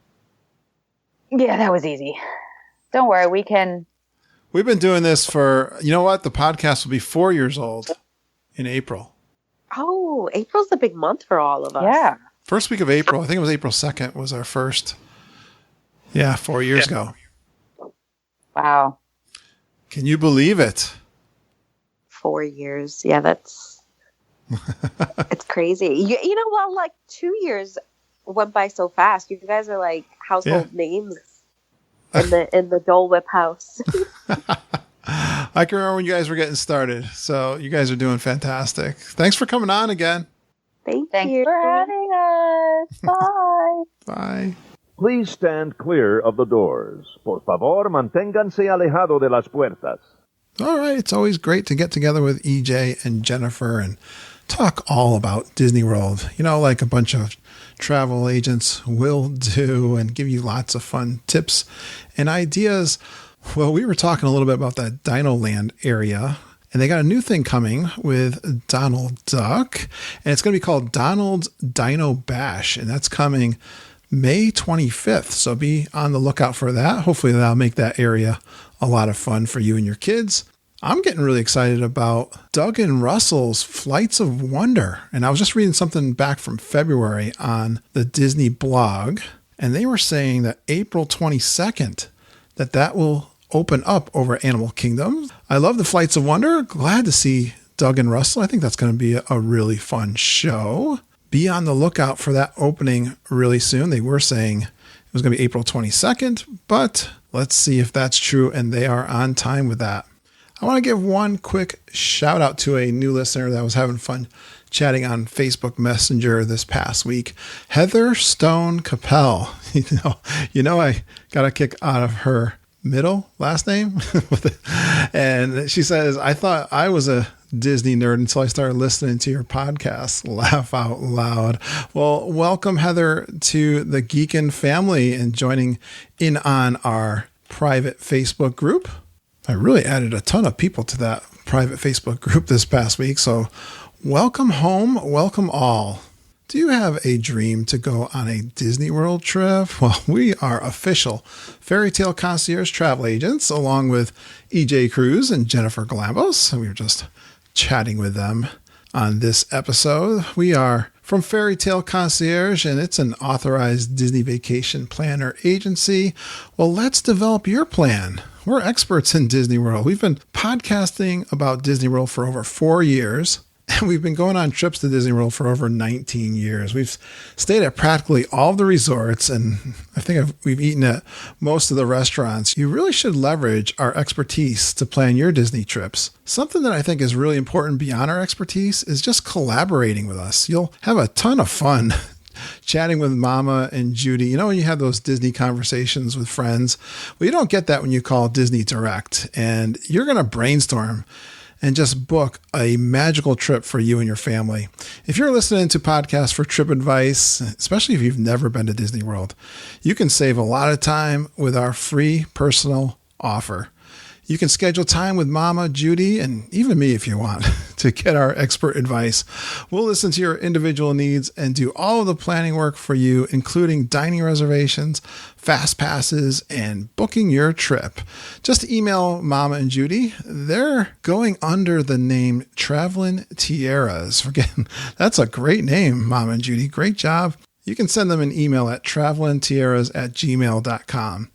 Yeah, that was easy. Don't worry, we can. We've been doing this for, you know what? The podcast will be 4 years old in April. Oh, April's the big month for all of us. Yeah. First week of April. I think it was April 2nd was our first. Yeah, 4 years ago. Wow. Can you believe it? 4 years. Yeah, that's it's crazy. You know, well, like 2 years went by so fast. You guys are like household names in the Dole Whip house. I can remember when you guys were getting started. So you guys are doing fantastic. Thanks for coming on again. Thank you for having us. Bye. Bye. Please stand clear of the doors. Por favor, manténganse alejado de las puertas. All right. It's always great to get together with EJ and Jennifer and talk all about Disney World. You know, like a bunch of travel agents will do, and give you lots of fun tips and ideas. Well, we were talking a little bit about that Dino Land area, and they got a new thing coming with Donald Duck, and it's going to be called Donald's Dino Bash, and that's coming May 25th. So be on the lookout for that. Hopefully that'll make that area a lot of fun for you and your kids. I'm getting really excited about Doug and Russell's Flights of Wonder. And I was just reading something back from February on the Disney blog, and they were saying that April 22nd, that will open up over Animal Kingdom. I love the Flights of Wonder. Glad to see Doug and Russell. I think that's going to be a really fun show. Be on the lookout for that opening really soon. They were saying it was going to be April 22nd, but let's see if that's true, and they are on time with that. I want to give one quick shout out to a new listener that was having fun chatting on Facebook Messenger this past week. Heather Stone Capel. You know, I got a kick out of her middle last name. And she says, I thought I was a Disney nerd until I started listening to your podcast. Laugh out loud. Well, welcome, Heather, to the Geekin' family and joining in on our private Facebook group. I really added a ton of people to that private Facebook group this past week. So welcome home. Welcome all. Do you have a dream to go on a Disney World trip? Well, we are official Fairytale Concierge travel agents along with EJ Cruz and Jennifer Galambos. We were just chatting with them on this episode. We are from Fairytale Concierge, and it's an authorized Disney vacation planner agency. Well, let's develop your plan. We're experts in Disney World. We've been podcasting about Disney World for over 4 years, and we've been going on trips to Disney World for over 19 years. We've stayed at practically all of the resorts, and I think we've eaten at most of the restaurants. You really should leverage our expertise to plan your Disney trips. Something that I think is really important beyond our expertise is just collaborating with us. You'll have a ton of fun chatting with Mama and Judy. You know, when you have those Disney conversations with friends, well, you don't get that when you call Disney Direct, and you're going to brainstorm and just book a magical trip for you and your family. If you're listening to podcasts for trip advice, especially if you've never been to Disney World, you can save a lot of time with our free personal offer. You can schedule time with Mama, Judy, and even me if you want to get our expert advice. We'll listen to your individual needs and do all of the planning work for you, including dining reservations, fast passes, and booking your trip. Just email Mama and Judy. They're going under the name Travelin' Tiaras. Again, that's a great name, Mama and Judy. Great job. You can send them an email at travelintiaras@gmail.com.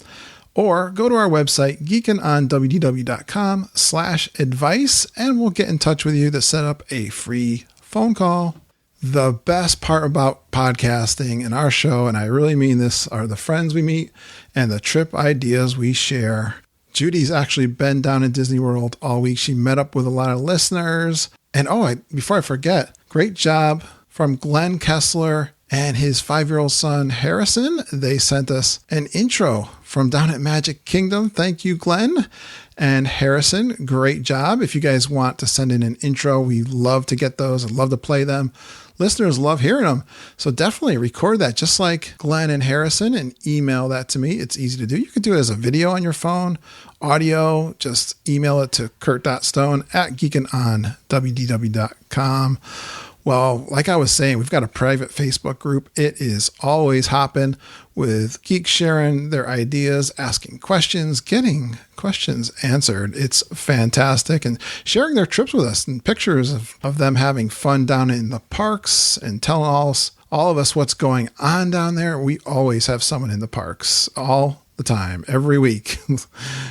Or go to our website, geekinonwdw.com/advice, and we'll get in touch with you to set up a free phone call. The best part about podcasting and our show, and I really mean this, are the friends we meet and the trip ideas we share. Judy's actually been down in Disney World all week. She met up with a lot of listeners. And before I forget, great job from Glenn Kessler and his 5-year-old son, Harrison. They sent us an intro from down at Magic Kingdom. Thank you, Glenn and Harrison. Great job. If you guys want to send in an intro, we love to get those. I'd love to play them. Listeners love hearing them. So definitely record that just like Glenn and Harrison and email that to me. It's easy to do. You can do it as a video on your phone, audio, just email it to kurt.stone@geekinonwdw.com. Well, like I was saying, we've got a private Facebook group. It is always hopping with geeks sharing their ideas, asking questions, getting questions answered. It's fantastic. And sharing their trips with us and pictures of them having fun down in the parks and telling all of us what's going on down there. We always have someone in the parks all the time, every week.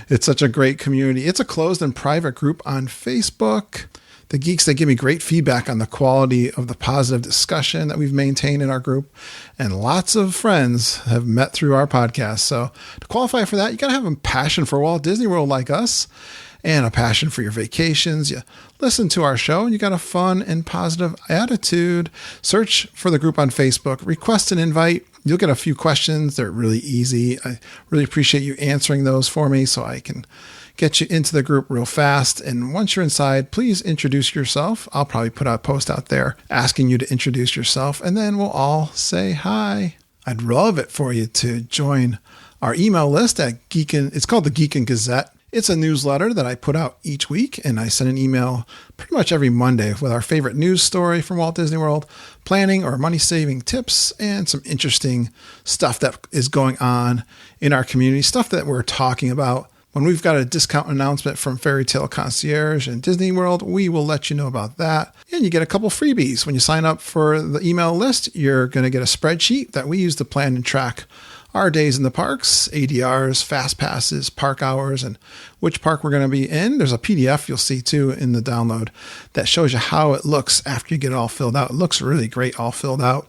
It's such a great community. It's a closed and private group on Facebook. The geeks, they give me great feedback on the quality of the positive discussion that we've maintained in our group. And lots of friends have met through our podcast. So to qualify for that, you got to have a passion for Walt Disney World like us and a passion for your vacations. You listen to our show and you got a fun and positive attitude. Search for the group on Facebook, request an invite. You'll get a few questions. They're really easy. I really appreciate you answering those for me so I can get you into the group real fast. And once you're inside, please introduce yourself. I'll probably put a post out there asking you to introduce yourself, and then we'll all say hi. I'd love it for you to join our email list at Geekin. It's called the Geekin Gazette. It's a newsletter that I put out each week, and I send an email pretty much every Monday with our favorite news story from Walt Disney World, planning or money-saving tips, and some interesting stuff that is going on in our community, stuff that we're talking about. When we've got a discount announcement from Fairytale, Concierge, and Disney World, we will let you know about that. And you get a couple freebies. When you sign up for the email list, you're going to get a spreadsheet that we use to plan and track our days in the parks, ADRs, fast passes, park hours, and which park we're going to be in. There's a PDF you'll see too in the download that shows you how it looks after you get it all filled out. It looks really great all filled out.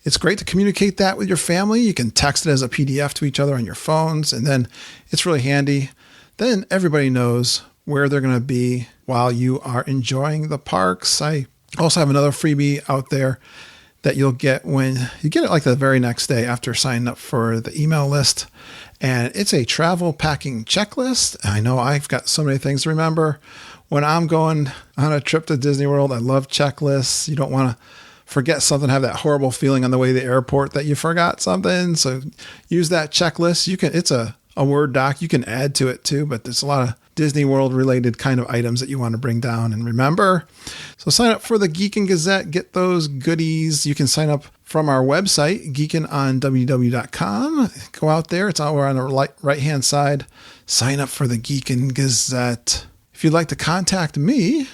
It's great to communicate that with your family. You can text it as a PDF to each other on your phones, and then it's really handy. Then everybody knows where they're going to be while you are enjoying the parks. I also have another freebie out there that you'll get when you get it like the very next day after signing up for the email list. And it's a travel packing checklist. I know I've got so many things to remember. When I'm going on a trip to Disney World, I love checklists. You don't want to forget something, have that horrible feeling on the way to the airport that you forgot something. So use that checklist. It's a Word doc. You can add to it too, but there's a lot of Disney World related kind of items that you want to bring down and remember. So sign up for the Geekin Gazette, get those goodies. You can sign up from our website, geekinonwdw.com. Go out there. It's over on the right-hand side. Sign up for the Geekin Gazette. If you'd like to contact me,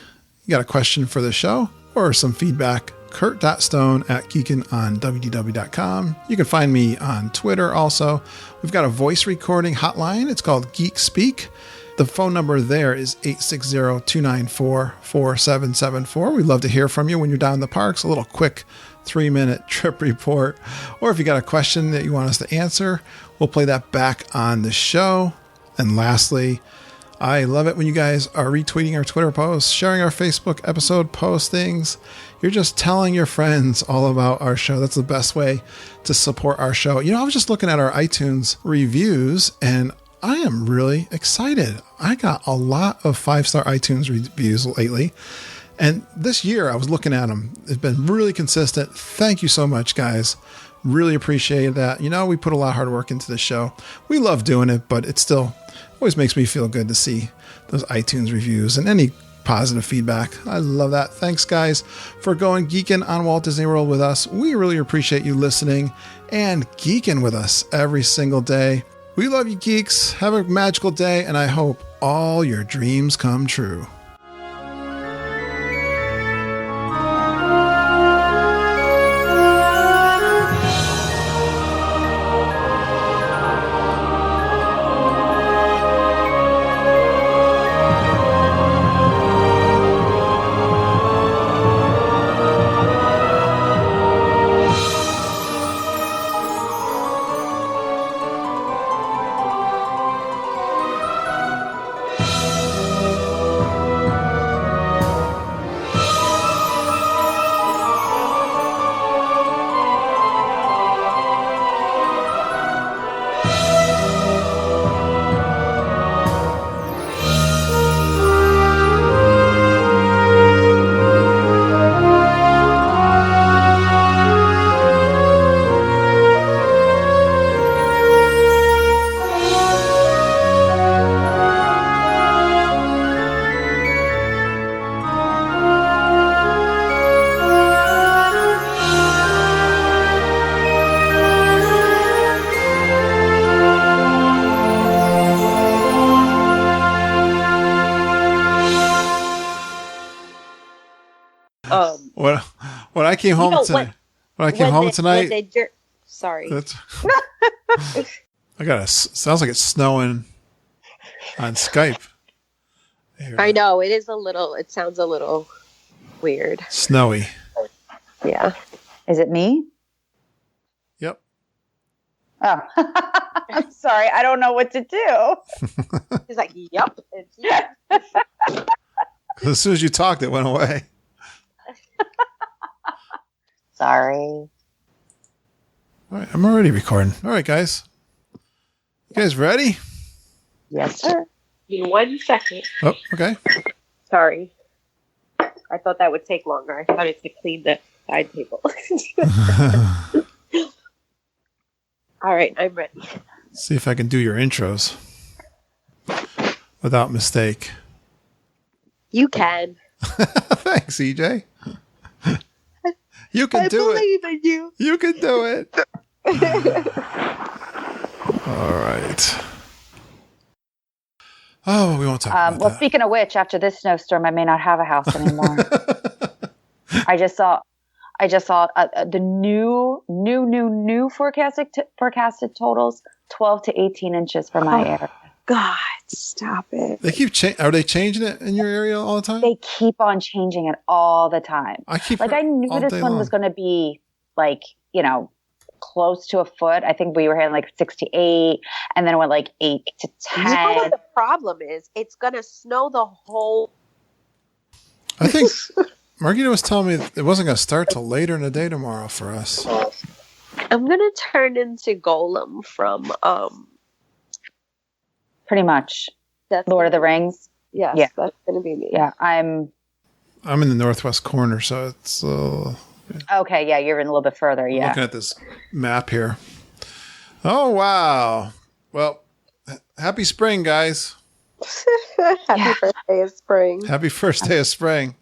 you got a question for the show or some feedback, kurt.stone@geekinonwdw.com. You can find me on Twitter also. We've got a voice recording hotline. It's called Geek Speak. The phone number there is 860-294-4774. We'd love to hear from you when you're down in the parks. A little quick 3-minute trip report. Or if you got a question that you want us to answer, we'll play that back on the show. And lastly, I love it when you guys are retweeting our Twitter posts, sharing our Facebook episode postings. You're just telling your friends all about our show. That's the best way to support our show. You know, I was just looking at our iTunes reviews and I am really excited. I got a lot of 5-star iTunes reviews lately. And this year I was looking at them. It's been really consistent. Thank you so much, guys. Really appreciate that. You know, we put a lot of hard work into the show. We love doing it, but it still always makes me feel good to see those iTunes reviews and any positive feedback. I love that. Thanks, guys, for going geeking on Walt Disney World with us. We really appreciate you listening and geeking with us every single day. We love you, geeks. Have a magical day, and I hope all your dreams come true. came home tonight. Sorry. Sounds like it's snowing on Skype. Here. I know it sounds a little weird. Snowy. Yeah. Is it me? Yep. Oh, I'm sorry. I don't know what to do. He's like, yep. As soon as you talked, it went away. Sorry. All right, I'm already recording. All right, guys. You guys ready? Yes, sir. In 1 second. Oh, okay. Sorry. I thought that would take longer. I thought it to clean the side table. All right, I'm ready. See if I can do your intros without mistake. You can. Thanks, EJ. You can do it. I believe in you. You can do it. All right. Oh, we won't talk about that. Speaking of which, after this snowstorm, I may not have a house anymore. I just saw the new forecasted totals, 12 to 18 inches for my area. God, stop it. They keep Are they changing it in your area all the time? They keep on changing it all the time. I knew this one was going to be like, close to a foot. I think we were hitting like 6 to 8, and then it went like 8 to 10. You know what the problem is? It's going to snow the whole. I think Margita was telling me it wasn't going to start till later in the day tomorrow for us. I'm going to turn into Golem from pretty much Lord of the Rings. Yes, yeah, that's going to be me. Yeah, I'm in the northwest corner, so it's okay. Yeah, you're in a little bit further. Yeah, looking at this map here. Oh wow! Well, happy spring, guys. Happy first day of spring. Happy first day of spring.